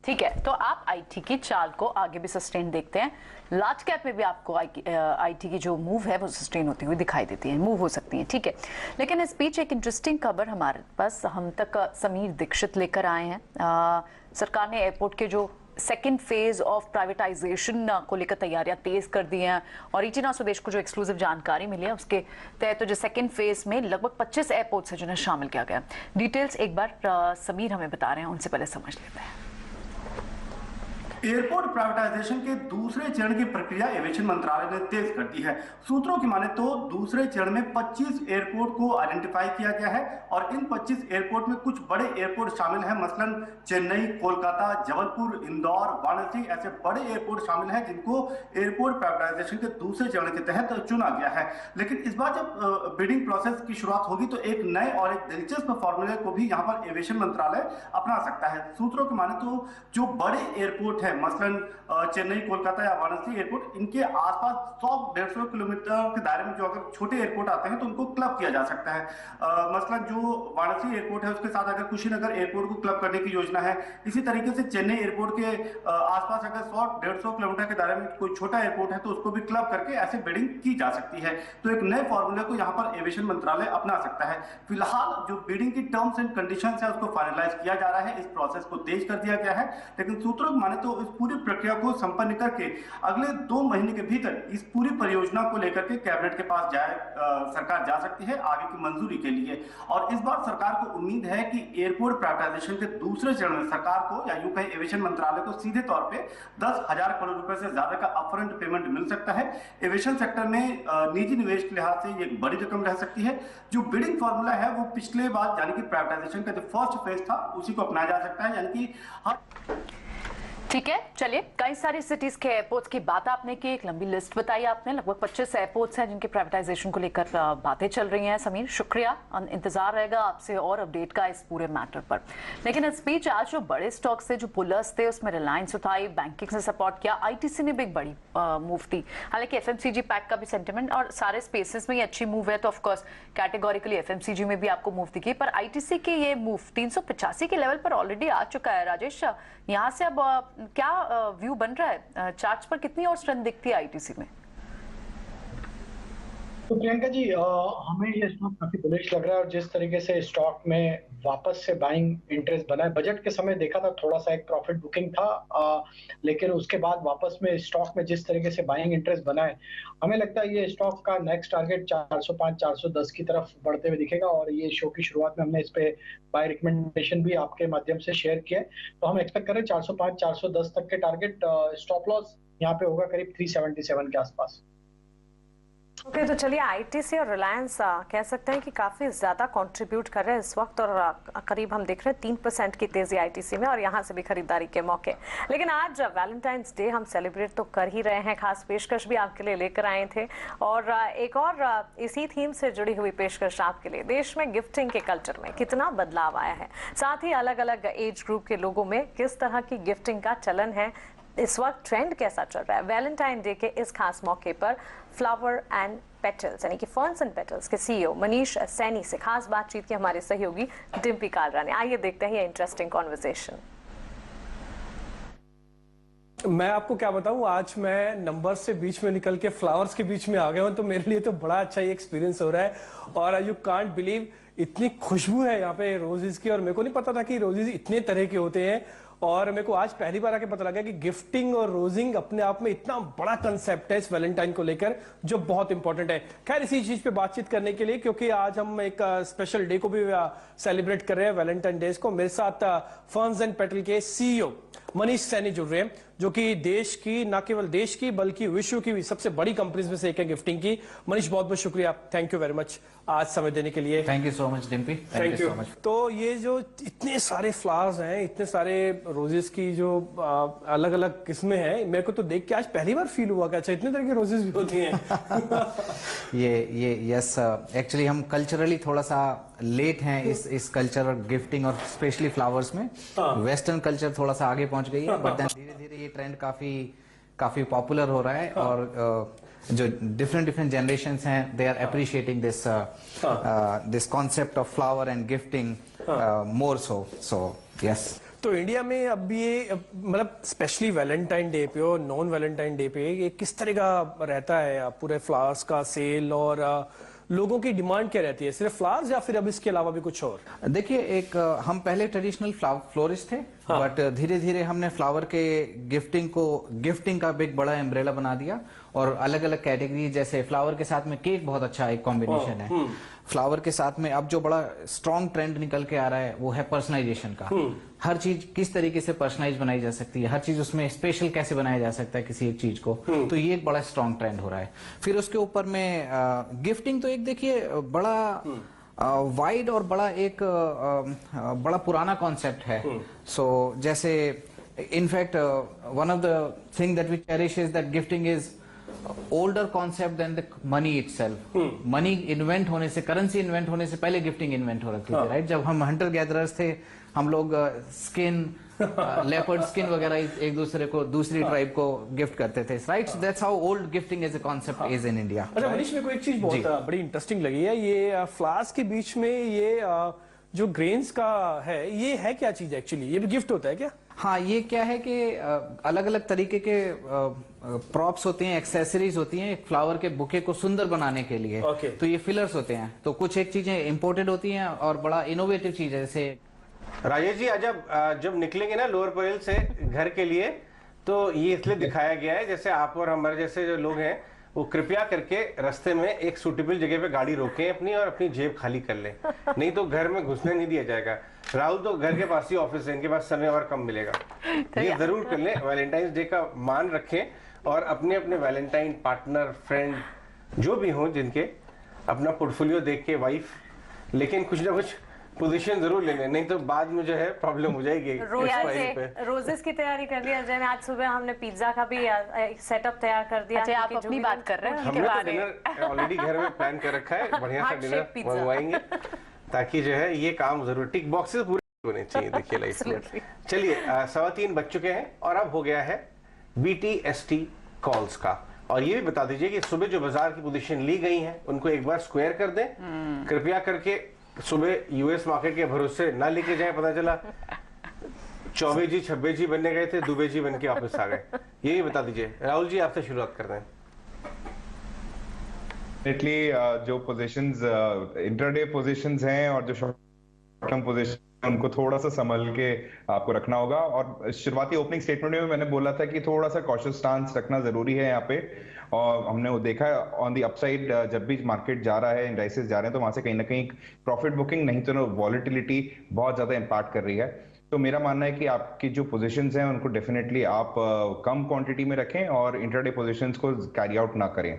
ठीक है, तो आप आईटी की चाल को आगे भी सस्टेन देखते हैं। लार्ज कैप में भी आपको आईटी की जो मूव है वो सस्टेन होती हुई दिखाई देती है, मूव हो सकती है, ठीक है। लेकिन इस बीच एक इंटरेस्टिंग खबर हमारे पास हम तक समीर दीक्षित लेकर आए हैं। सरकार ने एयरपोर्ट के जो सेकेंड फेज ऑफ प्राइवेटाइजेशन को लेकर तैयारियां तेज कर दी हैं और ईटीना स्वदेश को जो एक्सक्लूसिव जानकारी मिली है उसके तहत तो जो सेकेंड फेज में लगभग 25 एयरपोर्ट्स है जिन्हें शामिल किया गया। डिटेल्स एक बार समीर हमें बता रहे हैं, उनसे पहले समझ लेते हैं। एयरपोर्ट प्राइवेटाइजेशन के दूसरे चरण की प्रक्रिया एविएशन मंत्रालय ने तेज कर दी है। सूत्रों की माने तो दूसरे चरण में 25 एयरपोर्ट को आइडेंटिफाई किया गया है और इन 25 एयरपोर्ट में कुछ बड़े एयरपोर्ट शामिल हैं, मसलन चेन्नई, कोलकाता, जबलपुर, इंदौर, वाराणसी, ऐसे बड़े एयरपोर्ट शामिल हैं जिनको एयरपोर्ट प्राइवेटाइजेशन के दूसरे चरण के तहत चुना गया है। लेकिन इस बार जब बिडिंग प्रोसेस की शुरुआत होगी तो एक नए और एक दिलचस्प फॉर्मूले को भी यहाँ पर एविएशन मंत्रालय अपना सकता है। सूत्रों की माने तो जो बड़े एयरपोर्ट मसलन चेन्नई, कोलकाता या वाराणसी एयरपोर्ट, इनके आसपास 100-150 किलोमीटर के दायरे में जो अगर छोटे एयरपोर्ट आते हैं तो उनको क्लब किया जा सकता है। मसलन जो वाराणसी एयरपोर्ट है उसके साथ अगर कुशीनगर एयरपोर्ट को क्लब करने की योजना है। इसी तरीके से चेन्नई एयरपोर्ट के आसपास अगर 100-150 किलोमीटर के दायरे में कोई छोटा एयरपोर्ट है तो उसको भी क्लब करके ऐसे बिडिंग की जा सकती है। तो एक नए फॉर्मूले को यहाँ पर एविएशन मंत्रालय अपना सकता है। फिलहाल जो बिडिंग की टर्म्स एंड कंडीशंस है उसको फाइनलाइज किया जा रहा है, इस प्रोसेस को तेज कर दिया गया है। लेकिन सूत्रों की माने तो इस पूरी प्रक्रिया को संपन्न करके अगले 2 महीने के भीतर इस पूरी परियोजना को लेकर के कैबिनेट के पास सरकार जा सकती है आगे की मंजूरी के लिए। और इस बार सरकार को उम्मीद है कि एयरपोर्ट प्राइवेटाइजेशन के दूसरे चरण में सरकार को या यूं कहें एविएशन मंत्रालय को सीधे तौर पे 10,000 करोड़ रुपए से ज्यादा का अपफ्रंट पेमेंट मिल सकता है। एविएशन सेक्टर में निजी निवेश के लिहाज से ये एक बड़ी रकम रह सकती है। जो बिडिंग फॉर्मूला है वो पिछले बार यानी कि प्राइवेटाइजेशन का जो फर्स्ट फेज था उसी को अपनाया जा सकता है, यानी कि ठीक है। चलिए, कई सारी सिटीज के एयरपोर्ट्स की बात आपने की, एक लंबी लिस्ट बताई आपने, लगभग 25 एयरपोर्ट्स हैं जिनके प्राइवेटाइजेशन को लेकर बातें चल रही हैं। समीर, शुक्रिया, इंतजार रहेगा आपसे और अपडेट का इस पूरे मैटर पर। लेकिन इस बीच आज जो बड़े स्टॉक्स थे, जो पुलर्स थे, उसमें रिलायंस उठाई, बैंकिंग से सपोर्ट किया, आईटीसी ने भी एक बड़ी मूव थी। हालांकि एफएमसीजी पैक का भी सेंटिमेंट और सारे स्पेसेस में ही अच्छी मूव है तो ऑफकोर्स कैटेगोरिकली एफएमसीजी में भी आपको मूव दिखी, पर आईटीसी की ये मूव 385 के लेवल पर ऑलरेडी आ चुका है। राजेश, यहाँ से अब क्या व्यू बन रहा है? चार्ट्स पर कितनी और स्ट्रेंथ दिखती है आईटीसी में? तो प्रियंका जी, हमें ये स्टॉक काफी बुलिश लग रहा है, और जिस तरीके से स्टॉक में वापस से बाइंग इंटरेस्ट बना है, बजट के समय देखा था थोड़ा सा एक प्रॉफिट बुकिंग था, लेकिन उसके बाद वापस में स्टॉक में जिस तरीके से बाइंग इंटरेस्ट बना है, हमें लगता है ये स्टॉक का नेक्स्ट टारगेट 405 410 की तरफ बढ़ते हुए दिखेगा। और ये शो की शुरुआत में हमने इस पे बाय रिकमेंडेशन भी आपके माध्यम से शेयर किया है, तो हम एक्सपेक्ट कर रहे हैं 405 410 तक के टारगेट। स्टॉप लॉस यहाँ पे होगा करीब 377 के आसपास। ओके, तो चलिए आईटीसी और रिलायंस कह सकते हैं कि काफी ज्यादा कंट्रीब्यूट कर रहे हैं इस वक्त, और करीब हम देख रहे हैं 3% की तेजी आईटीसी में, और यहाँ से भी खरीदारी के मौके। लेकिन आज वैलेंटाइंस डे हम सेलिब्रेट तो कर ही रहे हैं, खास पेशकश भी आपके लिए लेकर आए थे, और एक और इसी थीम से जुड़ी हुई पेशकश आपके लिए। देश में गिफ्टिंग के कल्चर में कितना बदलाव आया है, साथ ही अलग अलग एज ग्रुप के लोगों में किस तरह की गिफ्टिंग का चलन है, इस वक्त ट्रेंड कैसा चल रहा है। वैलेंटाइन डे के इस खास मौके पर फ्लावर एंड पेटल्स यानी कि फर्न्स एंड पेटल्स के सीईओ मनीष सैनी से खास बातचीत की हमारे सहयोगी डिम्पी कालरा ने। आइए देखते हैं ये इंटरेस्टिंग कॉन्वर्सेशन। मैं आपको क्या बताऊं, आज मैं नंबर से बीच में निकल के फ्लावर्स के बीच में आ गया हूं, तो मेरे लिए तो बड़ा अच्छा ही एक्सपीरियंस हो रहा है। और यू कांट बिलीव, इतनी खुशबू है यहाँ पे रोजेस की, और मेरे को नहीं पता था कि रोजेस इतने तरह के होते हैं, और मेरे को आज पहली बार आके पता लगा कि गिफ्टिंग और रोजिंग अपने आप में इतना बड़ा कंसेप्ट है इस वैलेंटाइन को लेकर, जो बहुत इंपॉर्टेंट है। खैर, इसी चीज पे बातचीत करने के लिए, क्योंकि आज हम एक स्पेशल डे को भी सेलिब्रेट कर रहे हैं, वैलेंटाइन डेज को, मेरे साथ फर्न्स एंड पेटल के सीईओ मनीष सैनी जुड़ रहे हैं, जो कि देश की, न केवल देश की बल्कि विश्व की भी सबसे बड़ी कंपनीज में से एक है गिफ्टिंग की। मनीष, बहुत बहुत शुक्रिया, थैंक यू वेरी मच आज समय देने के लिए। Thank you so much Dimpy, thank you so much. तो ये जो इतने सारे फ्लावर्स हैं, इतने सारे रोजेस की जो अलग अलग किस्में हैं, मेरे को तो देख के आज पहली बार फील हुआ कि अच्छा इतने तरह के रोजेस भी होती हैं। ये यस, एक्चुअली हम कल्चरली थोड़ा सा लेट हैं इस कल्चर गिफ्टिंग और स्पेशली फ्लावर्स में। वेस्टर्न कल्चर थोड़ा सा आगे पहुंच गई है, बट देन धीरे धीरे ये ट्रेंड काफी पॉपुलर हो रहा है, और जो डिफरेंट जनरेशंस हैं, they are appreciating this concept of flower and gifting more so yes. तो इंडिया में अब ये मतलब स्पेशली वैलेंटाइन डे पे और नॉन वैलेंटाइन डे पे ये किस तरह का रहता है पूरे फ्लावर्स का सेल, और लोगों की डिमांड क्या रहती है, सिर्फ फ्लावर्स या फिर अब इसके अलावा भी कुछ और? देखिए, एक हम पहले ट्रेडिशनल फ्लोरिस्ट थे, बट धीरे धीरे हमने फ्लावर के गिफ्टिंग का बिग बड़ा एम्ब्रेला बना दिया, और अलग अलग कैटेगरी, जैसे फ्लावर के साथ में केक बहुत अच्छा एक कॉम्बिनेशन है। फ्लावर के साथ में अब जो बड़ा स्ट्रॉन्ग ट्रेंड निकल के आ रहा है वो है पर्सनलाइजेशन का। हर चीज किस तरीके से पर्सनलाइज बनाई जा सकती है, हर चीज उसमें स्पेशल कैसे बनाया जा सकता है किसी एक चीज को, तो ये एक बड़ा स्ट्रॉन्ग ट्रेंड हो रहा है। फिर उसके ऊपर में गिफ्टिंग तो एक देखिए बड़ा वाइड और बड़ा एक बड़ा पुराना कॉन्सेप्ट है। सो जैसे in fact one of the thing that we cherish is that gifting is older concept than the money itself. Money invent होने से, करेंसी इन्वेंट होने से पहले गिफ्टिंग इन्वेंट हो रखी थी, राइट? जब हम हंटर गैदरर्स थे, हम लोग स्किन, लेपर्ड स्किन वगैरह एक दूसरे को, दूसरी ट्राइब को गिफ्ट करते थे, right? That's how old gifting as a concept is in India. अच्छा मनीष, मेरे को एक चीज बहुत बड़ी इंटरेस्टिंग लगी है, ये फ्लावर्स के बीच में ये जो ग्रेन्स का है, ये है क्या चीज एक्चुअली? ये भी गिफ्ट होता है क्या? हाँ, ये क्या है कि अलग अलग तरीके के प्रॉप्स होते हैं, एक्सेसरीज होती हैं एक फ्लावर के बुके को सुंदर बनाने के लिए। तो ये फिलर्स होते हैं, तो कुछ एक चीजें इंपोर्टेड होती हैं और बड़ा इनोवेटिव चीज है। जैसे राजेश जी, आज जब निकलेंगे ना लोअर परेल से घर के लिए, तो ये इसलिए दिखाया गया है जैसे आप और हमारे जैसे जो लोग हैं वो कृपया करके रास्ते में एक सूटेबल जगह पे गाड़ी रोकें अपनी, और अपनी जेब खाली कर लें, नहीं तो घर में घुसने नहीं दिया जाएगा। राहुल तो घर के पास ही ऑफिस है, इनके पास समय और कम मिलेगा। ये जरूर कर लें, वैलेंटाइंस डे का मान रखें, और अपने अपने वैलेंटाइन पार्टनर, फ्रेंड जो भी हों, जिनके अपना पोर्टफोलियो देख के, वाइफ, लेकिन कुछ ना कुछ पोजीशन जरूर लेने, नहीं तो बाद में जो है प्रॉब्लम हो जाएगी। रोजेस की तैयारी कर लिया जैन, आज सुबह हमने पिज्जा का भी सेटअप तैयार कर दिया। अच्छा, आप अपनी बात कर रहे हैं? हमने तो डिनर ऑलरेडी घर में प्लान कर रखा है, बढ़िया सा डिनर मंगवाएंगे, ताकि जो है ये काम जरूर टिक बॉक्सेस पूरे होने चाहिए। देखिए लाइफ में, चलिए 3:15 बज चुके हैं, और अब हो गया है BTST कॉल्स का। और ये भी बता दीजिए कि सुबह जो बाजार की पोजीशन ली गई है उनको एक बार स्क्वायर कर दें कृपया करके। सुबह यूएस मार्केट के भरोसे ना लेके जाए, पता चला चौबे जी 26 जी बनने गए थे, दुबे जी बन के वापस आ गए। ये भी बता दीजिए। राहुल जी, आपसे शुरुआत करते हैं। डेफिनेटली जो पोजीशंस इंटरडे पोजीशंस हैं और जो शॉर्ट टर्म पोजीशन उनको थोड़ा सा संभल के आपको रखना होगा। और शुरुआती ओपनिंग स्टेटमेंट में मैंने बोला था कि थोड़ा सा कॉशियस स्टांस रखना जरूरी है यहाँ पे, और हमने वो देखा है ऑन दी अपसाइड जब भी मार्केट जा रहा है, इंडाइसेस जा रहे हैं, तो वहां से कहीं ना कहीं प्रॉफिट बुकिंग नहीं तो वॉलेटिलिटी बहुत ज्यादा इंपैक्ट कर रही है। तो मेरा मानना है कि आपकी जो पोजीशंस हैं उनको डेफिनेटली आप कम क्वांटिटी में रखें और इंटरडे पोजीशंस को कैरी आउट ना करें।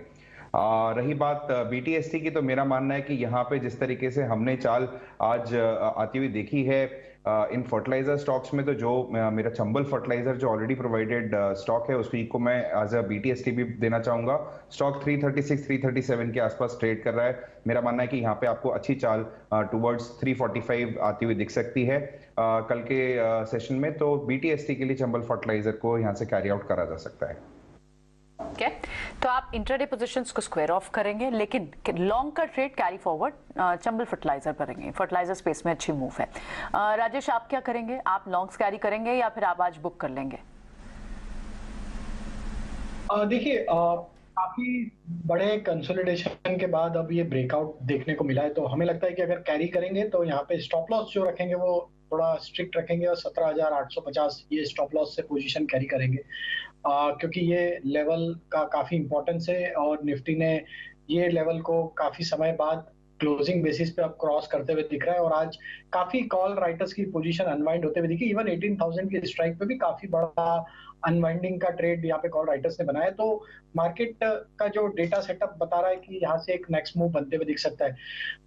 रही बात BTST की, तो मेरा मानना है कि यहाँ पे जिस तरीके से हमने चाल आज आती हुई देखी है इन फर्टिलाइजर स्टॉक्स में, तो जो मेरा चंबल फर्टिलाइजर जो ऑलरेडी प्रोवाइडेड स्टॉक है उसको को मैं एज अ BTST भी देना चाहूंगा। स्टॉक 336 337 के आसपास ट्रेड कर रहा है। मेरा मानना है कि यहाँ पे आपको अच्छी चाल टुवर्ड्स 345 आती हुई दिख सकती है कल के सेशन में। तो BTST के लिए चंबल फर्टिलाइजर को यहाँ से कैरी आउट करा जा सकता है। ओके, तो आप इंट्राडे पोजीशंस को स्क्वायर ऑफ करेंगे, लेकिन लॉन्ग का trade carry forward Chambal fertiliser करेंगे। फर्टिलाइजर स्पेस में अच्छी मूव है। राजेश, आप क्या करेंगे? आप लॉन्ग्स कैरी करेंगे या फिर आप आज बुक कर लेंगे? देखिए, काफी बड़े कंसोलिडेशन के बाद अब ये ब्रेकआउट देखने को मिला है, तो हमें लगता है कि अगर कैरी करेंगे तो यहाँ पे स्टॉप लॉस जो रखेंगे वो थोड़ा स्ट्रिक्ट रखेंगे और 17,850 ये स्टॉप लॉस से पोजीशन कैरी करेंगे, क्योंकि ये लेवल का काफी इंपॉर्टेंस है और निफ्टी ने ये लेवल को काफी समय बाद क्लोजिंग बेसिस पे अब क्रॉस करते हुए दिख रहा है। और आज काफी कॉल राइटर्स की पोजीशन अनवाइंड होते हुए दिखी। इवन 18,000 की स्ट्राइक पे भी काफी बड़ा अनवाइंडिंग का ट्रेड यहाँ पे कॉल राइटर्स ने बनाया। तो मार्केट का जो डेटा सेटअप बता रहा है कि यहाँ से एक नेक्स्ट मूव बनते हुए दिख सकता है।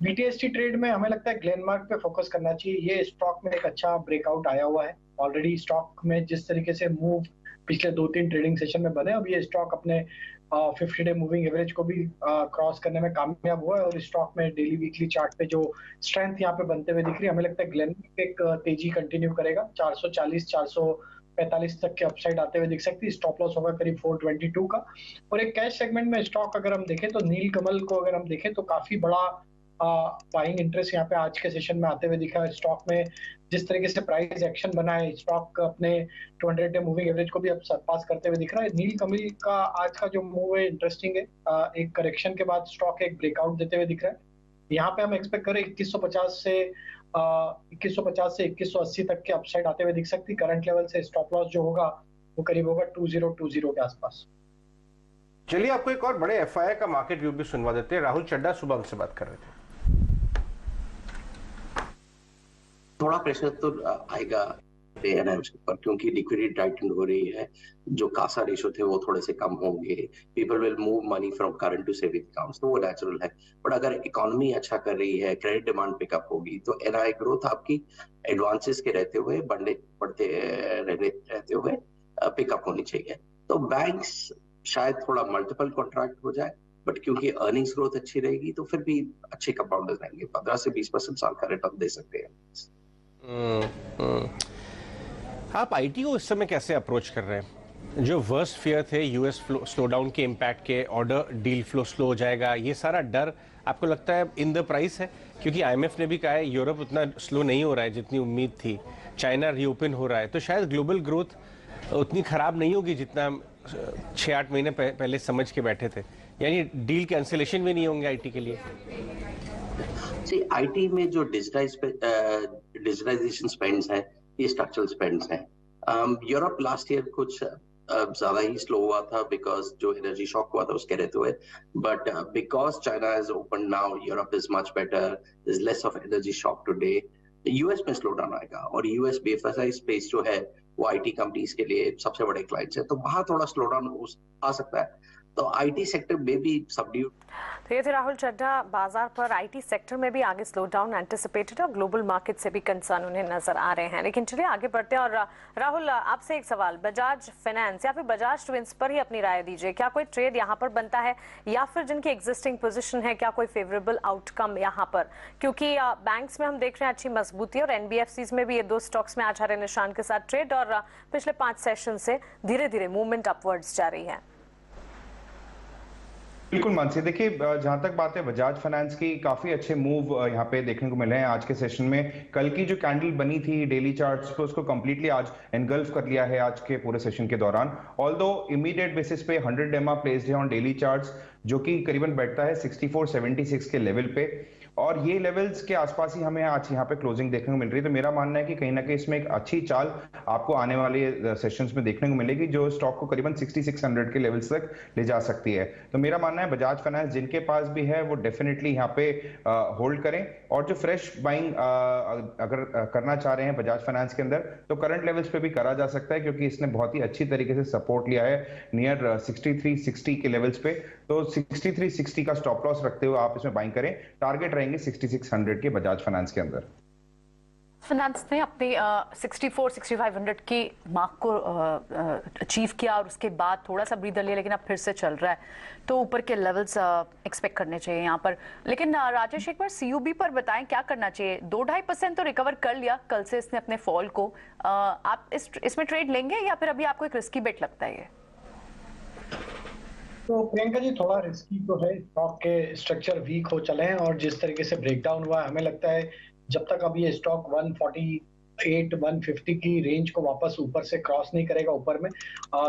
BTST ट्रेड में हमें लगता है ग्लेनमार्क पे फोकस करना चाहिए। ये स्टॉक में एक अच्छा ब्रेकआउट आया हुआ है ऑलरेडी। स्टॉक में जिस तरीके से मूव पिछले 2-3 ट्रेडिंग सेशन में बने, अब ये स्टॉक अपने 50 डे मूविंग एवरेज को भी क्रॉस करने में कामयाब हुआ है और स्टॉक में डेली वीकली चार्ट पे जो स्ट्रेंथ यहाँ पे बनते हुए दिख रही है, हमें लगता है ग्लेनमार्क एक तेजी कंटिन्यू करेगा। 440 445 तक के अपसाइड आते हुए दिख सकती है। स्टॉप लॉस होगा करीब 422 का। और एक कैश सेगमेंट में स्टॉक अगर हम देखें तो नीलकमल को अगर हम देखें तो काफी बड़ा बाइंग इंटरेस्ट यहाँ पे आज के सेशन में आते हुए दिखा है। स्टॉक में जिस तरीके से प्राइस एक्शन बना है, स्टॉक अपने 200 डे मूविंग एवरेज को भी अब सरपास करते हुए दिख रहा है। नीलकमल का आज का जो मूव है इंटरेस्टिंग है। एक करेक्शन के बाद स्टॉक एक ब्रेकआउट देते हुए दिख रहा है। यहाँ पे हम एक्सपेक्ट करें 2150 से 2180 तक के अपसाइड आते हुए दिख सकती। करंट लेवल से स्टॉप लॉस जो होगा वो करीब होगा 2020 के आसपास। चलिए, आपको एक और बड़े FII का मार्केट व्यू भी सुनवा देते हैं। राहुल चड्डा सुबह हमसे बात कर रहे थे। थोड़ा प्रेशर तो आएगा पर, क्योंकि लिक्विडिटी टाइटन हो रही है। जो कासा रेशो थे वो थोड़े से कम होंगे। People will move money from current to saving accounts, तो वो नेचुरल है। बट अगर इकोनॉमी अच्छा कर रही है, क्रेडिट डिमांड पिकअप होगी, तो NII ग्रोथ आपकी एडवांसेस के रहते हुए बढ़ते रहते हुए पिकअप होनी चाहिए। तो बैंक्स शायद थोड़ा मल्टीपल कॉन्ट्रैक्ट हो जाए, बट क्योंकि अर्निंग्स ग्रोथ अच्छी रहेगी तो फिर भी अच्छे कंपाउंडर्स रहेंगे। 15 से 20% साल का रिटर्न दे सकते हैं। आप IT को इस समय कैसे अप्रोच कर रहे हैं? जो वर्स्ट फियर थे US स्लो डाउन के इम्पैक्ट के, ऑर्डर डील फ्लो स्लो हो जाएगा, ये सारा डर आपको लगता है इन द प्राइस है? क्योंकि IMF ने भी कहा है यूरोप उतना स्लो नहीं हो रहा है जितनी उम्मीद थी, चाइना रीओपन हो रहा है, तो शायद ग्लोबल ग्रोथ उतनी खराब नहीं होगी जितना 6-8 महीने पहले समझ के बैठे थे। यानी डील कैंसिलेशन भी नहीं होंगे IT के लिए। IT में जो डिजिटाइजेशन स्पेंड्स हैं, ये स्ट्रक्चरल स्पेंड्स हैं। यूरोप लास्ट ईयर कुछ ज्यादा ही स्लो हुआ था बिकॉज जो एनर्जी शॉक हुआ था उसके रहते हुए, but because China is open now, Europe is much better, is less of energy shock today. US में स्लो डाउन आएगा और US BFSI स्पेस जो है वो IT कंपनीज के लिए सबसे बड़े क्लाइंट्स है, तो वहां थोड़ा स्लो डाउन आ सकता है। तो IT सेक्टर में भी सबड्यूड। तो ये थे राहुल चड्ढा। बाजार पर IT सेक्टर में भी आगे स्लो डाउन एंटिसिपेटेड और ग्लोबल मार्केट से भी कंसर्न उन्हें नजर आ रहे हैं। लेकिन चलिए आगे बढ़ते हैं। और राहुल, आपसे एक सवाल, बजाज फाइनेंस या फिर बजाज ट्विंस पर ही अपनी राय दीजिए। क्या कोई ट्रेड यहाँ पर बनता है या फिर जिनकी एग्जिस्टिंग पोजीशन है, क्या कोई फेवरेबल आउटकम यहाँ पर? क्योंकि बैंक्स में हम देख रहे हैं अच्छी मजबूती और NBFCs में भी ये 2 स्टॉक्स में आज हरे निशान के साथ ट्रेड और पिछले 5 सेशन से धीरे धीरे मूवमेंट अपवर्ड्स जा रही है। बिल्कुल मानसी, देखिए जहां तक बात है बजाज फाइनेंस की, काफी अच्छे मूव यहाँ पे देखने को मिले हैं आज के सेशन में। कल की जो कैंडल बनी थी डेली चार्ट्स पे, उसको कंप्लीटली आज एनगल्फ कर लिया है आज के पूरे सेशन के दौरान। ऑल्दो इमीडिएट बेसिस पे 100 EMA प्लेस्ड है ऑन डेली चार्ट्स, जो कि करीबन बैठता है 6476 के लेवल पे, और ये लेवल्स के आसपास ही हमें आज यहाँ पे क्लोजिंग देखने को मिल रही है। तो मेरा मानना है कि कहीं ना कहीं इसमें एक अच्छी चाल आपको आने वाले सेशंस में देखने को मिलेगी, जो स्टॉक को करीबन 6600 के लेवल्स तक ले जा सकती है। तो मेरा मानना है बजाज फाइनेंस जिनके पास भी है वो डेफिनेटली यहाँ पे होल्ड करें, और जो फ्रेश बाइंग अगर करना चाह रहे हैं बजाज फाइनेंस के अंदर, तो करंट लेवल्स पे भी करा जा सकता है, क्योंकि इसने बहुत ही अच्छी तरीके से सपोर्ट लिया है नियर 6360 के लेवल्स पे। तो 6360 का स्टॉप लॉस रखते हुए आप इसमें बाइंग करें। टारगेट रहेंगे 6600 के बजाज फाइनेंस के अंदर। फाइनेंस ने अपने 64-6500 की मार्क को अचीव किया और उसके बाद थोड़ा सा ब्रीदर लिया, लेकिन अब फिर से चल रहा है, तो ऊपर के लेवल्स एक्सपेक्ट करने चाहिए यहाँ पर। लेकिन राजेश एक बार सीयूबी पर बताएं क्या करना चाहिए। 2-2.5% तो रिकवर कर लिया कल से इसने अपने फॉल को, आप इसमें ट्रेड लेंगे या फिर अभी आपको एक रिस्की बेट लगता है ये? तो प्रियंका जी, थोड़ा रिस्की तो है, स्टॉक के स्ट्रक्चर वीक हो चले हैं और जिस तरीके से ब्रेकडाउन हुआ है, हमें लगता है जब तक अभी ये स्टॉक 148-150 की रेंज को वापस ऊपर से क्रॉस नहीं करेगा, ऊपर में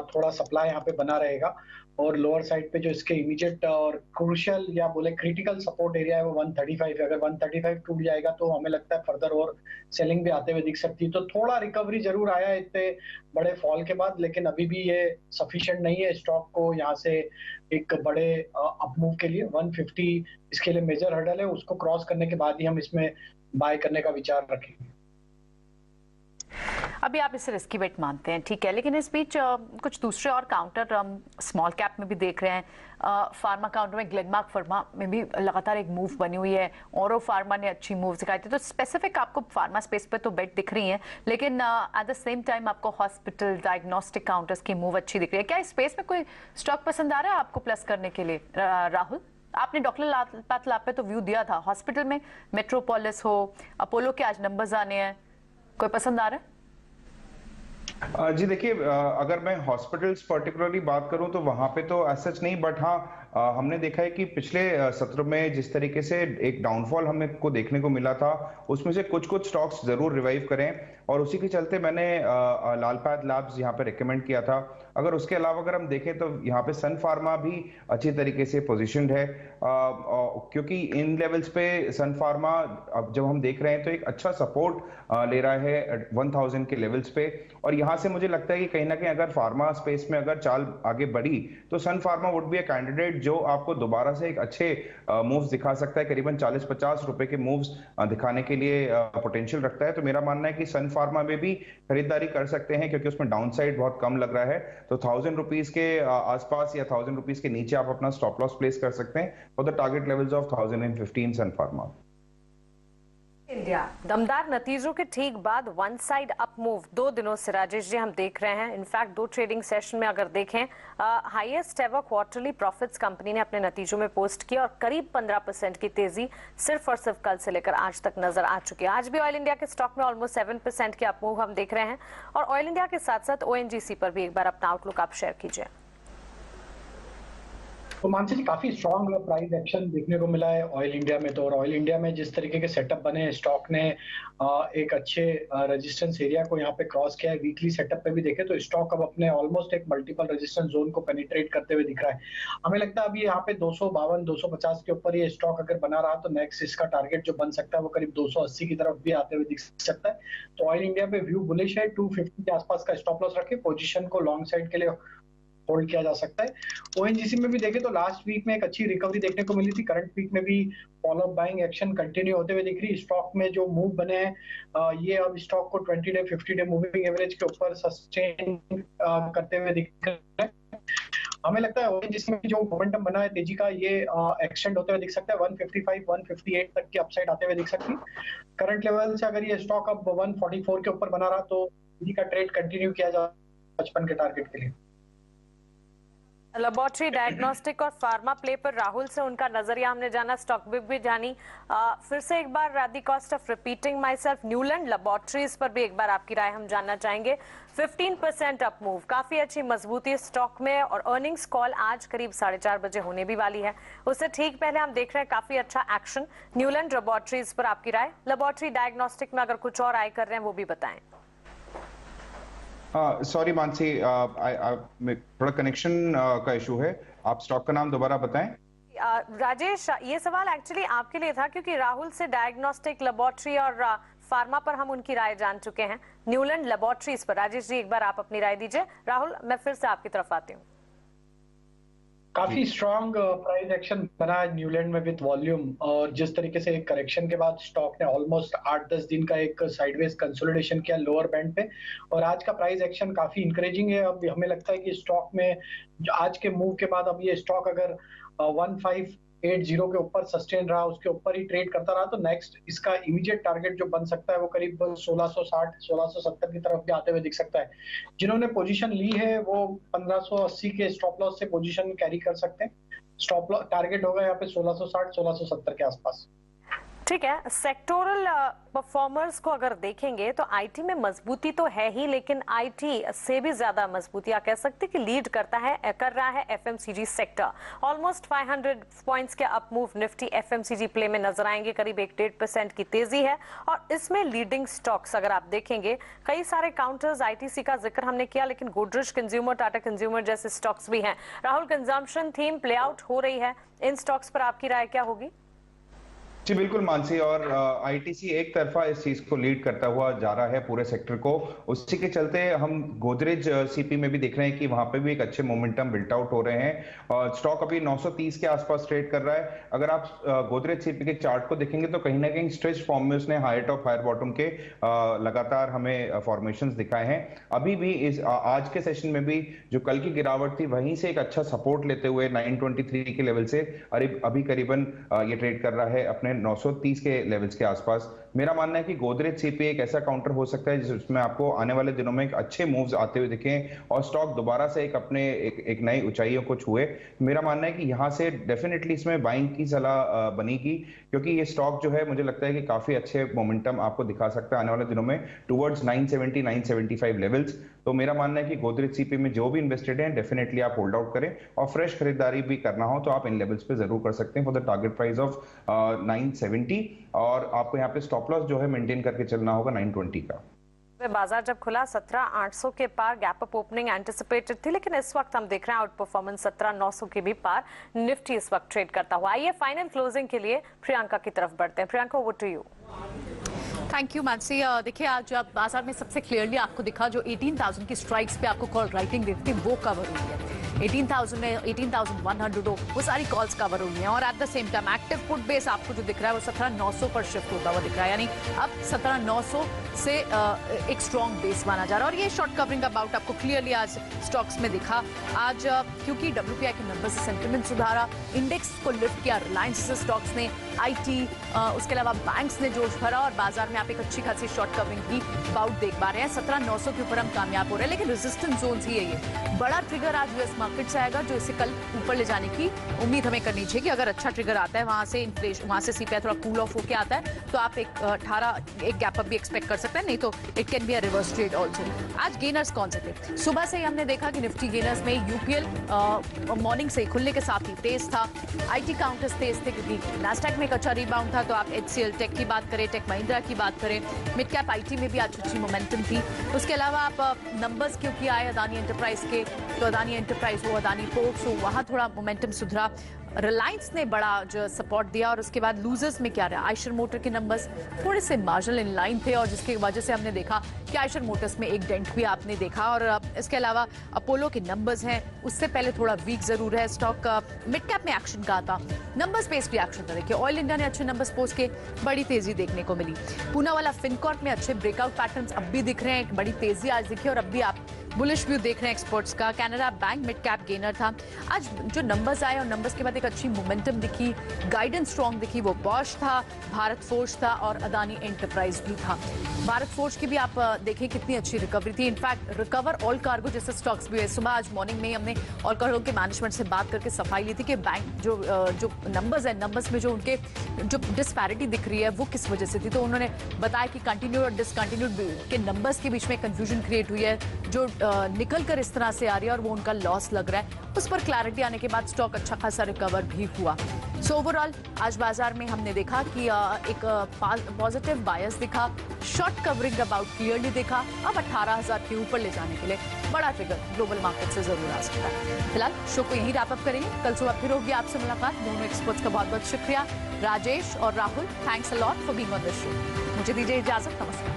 थोड़ा सप्लाई यहाँ पे बना रहेगा, और लोअर साइड पे जो इसके इमीडिएट और क्रूशियल या बोले क्रिटिकल सपोर्ट एरिया है वो 135 है। अगर 135 टूट जाएगा तो हमें लगता है फर्दर और सेलिंग भी आते हुए दिख सकती है। तो थोड़ा रिकवरी जरूर आया है इतने बड़े फॉल के बाद, लेकिन अभी भी ये सफिशिएंट नहीं है स्टॉक को यहाँ से एक बड़े अप मूव के लिए। 150 इसके लिए मेजर हर्डल है, उसको क्रॉस करने के बाद ही हम इसमें बाय करने का विचार रखेंगे। अभी आप इसे रिस्की बेट मानते हैं, ठीक है, लेकिन इस बीच कुछ दूसरे और काउंटर स्मॉल कैप में भी देख रहे हैं। फार्मा काउंटर में ग्लेनमार्क फार्मा में भी लगातार एक मूव बनी हुई है, औरो फार्मा ने अच्छी मूव दिखाई थी। तो स्पेसिफिक आपको फार्मा स्पेस पे तो बेट दिख रही है, लेकिन एट द सेम टाइम आपको हॉस्पिटल डायग्नोस्टिक काउंटर्स की मूव अच्छी दिख रही है। क्या इस स्पेस में कोई स्टॉक पसंद आ रहा है आपको प्लस करने के लिए? राहुल, आपने डॉक्टर लाल पे तो व्यू दिया था, हॉस्पिटल में मेट्रोपोलिस हो, अपोलो के आज नंबर्स आने हैं, कोई पसंद आ रहा है? जी देखिए, अगर मैं हॉस्पिटल्स पर्टिकुलरली बात करूं तो वहां पे तो सच नहीं, बट हाँ हमने देखा है कि पिछले सत्र में जिस तरीके से एक डाउनफॉल हमें को देखने को मिला था, उसमें से कुछ स्टॉक्स जरूर रिवाइव करें, और उसी के चलते मैंने लालपात लैब्स यहाँ पे रिकमेंड किया था। अगर उसके अलावा अगर हम देखें तो यहाँ पे सन फार्मा भी अच्छी तरीके से पोजीशनड है, क्योंकि इन लेवल्स पे सन फार्मा अब जब हम देख रहे हैं तो एक अच्छा सपोर्ट ले रहा है 1000 के लेवल्स पे, और यहाँ से मुझे लगता है कि कहीं ना कहीं अगर फार्मा स्पेस में अगर चाल आगे बढ़ी तो Sun Pharma would be a candidate जो आपको दोबारा से एक अच्छे मूव्स दिखा सकता है। करीबन 40-50 रुपए के मूव्स दिखाने के लिए पोटेंशियल रखता है। तो मेरा मानना है कि सन फार्मा में भी खरीदारी कर सकते हैं, क्योंकि उसमें डाउन साइड बहुत कम लग रहा है। तो 1000 रुपीज के आसपास या 1000 रुपीज के नीचे आप अपना स्टॉप लॉस प्लेस कर सकते हैं for the target levels of 1015 Sun Pharma. India दमदार नतीजों के ठीक बाद वन साइड अप मूव 2 दिनों से राजेश जी हम देख रहे हैं। इनफैक्ट 2 ट्रेडिंग सेशन में अगर देखें, highest ever quarterly profits company ने अपने नतीजों में पोस्ट किया और करीब 15% की तेजी सिर्फ और सिर्फ कल से लेकर आज तक नजर आ चुकी है। आज भी ऑयल इंडिया के स्टॉक में ऑलमोस्ट 7% के अप मूव हम देख रहे हैं, और ऑयल इंडिया के साथ साथ ओएनजीसी पर भी एक बार अपना आउटलुक आप शेयर कीजिए। तो मानसी जी, काफी स्ट्रॉन्ग प्राइस एक्शन देखने को मिला है ऑयल इंडिया में। तो और ऑयल इंडिया में जिस तरीके के सेटअप बने हैं, स्टॉक ने एक अच्छे रेजिस्टेंस एरिया को यहाँ पे क्रॉस किया है। वीकली सेटअप पे भी देखे तो स्टॉक अब अपने ऑलमोस्ट एक मल्टीपल रेजिस्टेंस जोन को पेनिट्रेट करते हुए दिख रहा है। हमें लगता है अभी यहाँ पे 252-250 के ऊपर ये स्टॉक अगर बना रहा तो नेक्स्ट इसका टारगेट जो बन सकता है वो करीब 280 की तरफ भी आते हुए दिख सकता है। तो ऑयल इंडिया पे व्यू बुलिश है। 250 के आसपास का स्टॉप लॉस रखे, पोजिशन को लॉन्ग साइड के लिए होल्ड किया जा सकता है। ओएनजीसी में भी देखें तो लास्ट वीक में एक अच्छी रिकवरी देखने को मिली थी। करंट वीक में भी फॉलो बाइंग एक्शन कंटिन्यू होते हुए दिख रही। स्टॉक में जो मूव बने हैं ये अब स्टॉक को 20 डे 50 डे मूविंग एवरेज के ऊपर सस्टेन करते हुए दिख रहे हैं। हमें लगता है ओएनजीसी में जो मोमेंटम बना है तेजी का, ये एक्सटेंड होते हुए दिख सकता है। 155-158 तक की अपसाइड आते हुए दिख सकती है। करंट लेवल से अगर ये स्टॉक अब 144 के ऊपर बना रहा तो तेजी का ट्रेड कंटिन्यू किया जा 55 के टारगेट के लिए। लेबोरेटरी, डायग्नोस्टिक और फार्मा प्ले पर राहुल से उनका नजरिया हमने जाना, स्टॉक भी जानी। फिर से एक बार at the cost of repeating myself, Neuland laboratories पर भी एक बार आपकी राय हम जानना चाहेंगे। 15% अप मूव, काफी अच्छी मजबूती स्टॉक में, और अर्निंग्स कॉल आज करीब 4:30 बजे होने भी वाली है। उससे ठीक पहले हम देख रहे हैं काफी अच्छा एक्शन न्यूलैंड लेबोरेटरीज पर। आपकी राय, लेबोरेटरी डायग्नोस्टिक में अगर कुछ और आय कर रहे हैं वो भी बताएं। सॉरी मानसी, थोड़ा कनेक्शन का इशू है, आप स्टॉक का नाम दोबारा बताएं। राजेश, ये सवाल एक्चुअली आपके लिए था क्योंकि राहुल से डायग्नोस्टिक, लेबोरेटरी और फार्मा पर हम उनकी राय जान चुके हैं। न्यूलैंड लेबोरेटरीज पर राजेश जी एक बार आप अपनी राय दीजिए। राहुल, मैं फिर से आपकी तरफ आती हूँ। काफी स्ट्रॉन्ग प्राइस एक्शन बना है न्यूलैंड में विद वॉल्यूम, और जिस तरीके से एक करेक्शन के बाद स्टॉक ने ऑलमोस्ट 8-10 दिन का एक साइडवेज कंसोलिडेशन किया लोअर बैंड पे, और आज का प्राइस एक्शन काफी इंकरेजिंग है। अब हमें लगता है कि स्टॉक में आज के मूव के बाद अब ये स्टॉक अगर 1580 के ऊपर सस्टेन रहा, उसके ऊपर ही ट्रेड करता रहा, तो नेक्स्ट इसका इमीडिएट टारगेट जो बन सकता है वो करीब 1660-1670 की तरफ भी आते हुए दिख सकता है। जिन्होंने पोजीशन ली है वो 1580 के स्टॉप लॉस से पोजीशन कैरी कर सकते हैं। स्टॉप लॉस टारगेट होगा यहाँ पे 1660-1670 के आसपास। ठीक है, सेक्टोरल परफॉर्मर्स को अगर देखेंगे तो आईटी में मजबूती तो है ही, लेकिन आईटी से भी ज्यादा मजबूती आप कह सकते हैं कि लीड कर रहा है एफएमसीजी सेक्टर। ऑलमोस्ट 500 पॉइंट्स के up move Nifty FMCG play में नजर आएंगे, करीब 1-1.5% की तेजी है, और इसमें लीडिंग स्टॉक्स अगर आप देखेंगे, कई सारे काउंटर्स आईटीसी का जिक्र हमने किया, लेकिन गोदरेज कंज्यूमर, टाटा कंज्यूमर जैसे स्टॉक्स भी हैं। Rahul, consumption theme play out हो रही है, इन स्टॉक्स पर आपकी राय क्या होगी? जी बिल्कुल मानसी, और आईटीसी एक तरफा इस चीज को लीड करता हुआ जा रहा है पूरे सेक्टर को। उसी के चलते हम गोदरेज सीपी में भी देख रहे हैं कि वहां पे भी एक अच्छे मोमेंटम बिल्ट आउट हो रहे हैं, और स्टॉक अभी 930 के आसपास ट्रेड कर रहा है। अगर आप गोदरेज सीपी के चार्ट को देखेंगे तो कहीं ना कहीं स्ट्रेच फॉर्म में उसने हायर टॉप हायर बॉटम के लगातार हमें फॉर्मेशंस दिखाए हैं। अभी भी इस आज के सेशन में भी जो कल की गिरावट थी वहीं से एक अच्छा सपोर्ट लेते हुए 923 के लेवल से अभी करीबन ये ट्रेड कर रहा है अपने 930 के लेवल्स के आसपास। मेरा मानना है कि गोदरेज सीपी एक ऐसा काउंटर हो सकता है जिसमें आपको आने वाले दिनों में एक अच्छे मूव्स आते हुए दिखें और स्टॉक दोबारा से एक नई ऊंचाइयों को छुए। मेरा मानना है कि यहां से डेफिनेटली इसमें बाइंग की सलाह बनेगी, क्योंकि ये स्टॉक जो है मुझे लगता है कि काफी अच्छे मोमेंटम आपको दिखा सकता है आने वाले दिनों में टुवर्ड्स 970-975 लेवल्स। तो मेरा मानना है कि गोदरेज सीपी में जो भी इन्वेस्टेड हैं डेफिनेटली आप होल्ड आउट करें, और फ्रेश खरीदारी भी करना हो तो आप इन लेवल्स पे जरूर कर सकते हैं for the target price of 970, और आपको यहाँ पे स्टॉप लॉस जो है मेंटेन करके चलना होगा 920 का। बाजार जब खुला 17,800 के पार गैप अप ओपनिंग एंटिसिपेटेड थी, लेकिन इस वक्त हम देख रहे हैं आउट परफॉर्मेंस 17,900 के भी पार निफ्टी इस वक्त ट्रेड करता हुआ। आइए फाइनल क्लोजिंग के लिए प्रियंका की तरफ बढ़ते हैं। Priyanka, over to you. Thank you Mansi. देखिए आज बाजार में सबसे क्लियरली आपको दिखा जो 18,000 की स्ट्राइक्स पे आपको कॉल राइटिंग देखती है वो कवर हुई है। 18,000 में 18,100 हो, वो सारी कॉल्स कवर हुई हैं, और at the same time active put base आपको जो दिख रहा है वो 17,900 पर शिफ्ट होता हुआ दिख रहा है, यानी अब 17,900 से एक स्ट्रॉन्ग बेस माना जा रहा है। और ये शॉर्ट कवरिंग अबाउट आपको क्लियरली आज स्टॉक्स में दिखा। आज क्योंकि WPI के नंबर से सेंटिमेंट सुधारा, इंडेक्स को लिफ्ट किया रिलायंस स्टॉक्स ने, IT, उसके अलावा बैंक्स ने जोश भरा, और बाजार में आप एक अच्छी खासी शॉर्ट कवरिंग की बाउट देख पा रहे हैं। 17,900 के ऊपर हम कामयाब हो रहे हैं, लेकिन रेजिस्टेंस जोन्स ही है ये। बड़ा ट्रिगर आज यूएस मार्केट से आएगा जो इसे कल ऊपर ले जाने की उम्मीद हमें करनी चाहिए कि अगर अच्छा ट्रिगर आता है वहां से इन्फ्लेशन, वहां से CPI थोड़ा कूल ऑफ होकर आता है तो आप एक 18 एक गैप अप भी एक्सपेक्ट कर सकते हैं, नहीं तो it can be a reverse trade also. आज गेनर्स कौन से थे? सुबह से ही हमने देखा कि निफ्टी गेनर्स में UPL मॉर्निंग से खुलने के साथ ही तेज था, IT काउंटर्स तेज थे क्योंकि नैस्डैक में एक अच्छा रिबाउंड था, तो आप HCL टेक की बात करें, टेक महिंद्रा की बात करें, मिड कैप IT में भी आज अच्छी मोमेंटम थी। उसके अलावा आप नंबर्स क्योंकि आए अदानी एंटरप्राइज के, तो अदानी एंटरप्राइज हो, अदानी पोर्ट्स हो, वहां थोड़ा मोमेंटम सुधरा। रिलायंस ने बड़ा जो सपोर्ट दिया, और उसके बाद लूजर्स में क्या रहा, आयशर मोटर के नंबर्स थोड़े से मार्जिनल इन लाइन थे, और जिसकी वजह से हमने देखा कि आयशर मोटर्स में एक डेंट भी आपने देखा। और इसके अलावा अपोलो के नंबर्स हैं, उससे पहले थोड़ा वीक जरूर है स्टॉक। मिड कैप में एक्शन का था, नंबर्स बेस्ड भी एक्शन था। देखिए ऑयल इंडिया ने अच्छे नंबर्स पोस्ट के, बड़ी तेजी देखने को मिली। पूना वाला फिनकॉर्प में अच्छे ब्रेकआउट पैटर्न्स अब भी दिख रहे हैं, एक बड़ी तेजी आज दिखी, और अब भी आप बुलिश व्यू देख रहे हैं एक्सपर्ट्स का। Canara bank mid cap gainer था। आज जो नंबर्स आए और नंबर्स के बाद एक अच्छी मोमेंटम दिखी, गाइडेंस स्ट्रॉन्ग दिखी, वो बॉश था, भारत फोर्ज था और अदानी एंटरप्राइज भी था। भारत फोर्ज की भी आप देखें कितनी अच्छी रिकवरी थी। इनफैक्ट रिकवर ऑल कार्गो जैसे स्टॉक्स भी है। सुबह आज मॉर्निंग में हमने ऑल कार्गो के मैनेजमेंट से बात करके सफाई ली थी कि बैंक जो नंबर्स है, नंबर्स में जो उनके जो डिस्पैरिटी दिख रही है वो किस वजह से थी। तो उन्होंने बताया कि कंटिन्यूड और डिसकंटिन्यूड के नंबर्स के बीच में कंफ्यूजन क्रिएट हुई है, जो निकल कर इस तरह से आ रही है और वो उनका लॉस लग रहा है। उस पर क्लैरिटी आने के बाद स्टॉक अच्छा खासा रिकवर भी हुआ। सो ओवरऑल आज बाजार में हमने देखा कि एक पॉजिटिव बायस दिखा, शॉर्ट कवरिंग अबाउट क्लियरली देखा। अब 18,000 के ऊपर ले जाने के लिए बड़ा ट्रिगर ग्लोबल मार्केट से जरूर आ सकता है। फिलहाल शो को यहीं रैप अप करेंगे, कल सुबह फिर होगी आपसे मुलाकात। दोनों एक्सपर्ट्स का बहुत बहुत शुक्रिया, राजेश और Rahul. Thanks a lot for being on this show. मुझे दीजिए इजाजत, नमस्कार।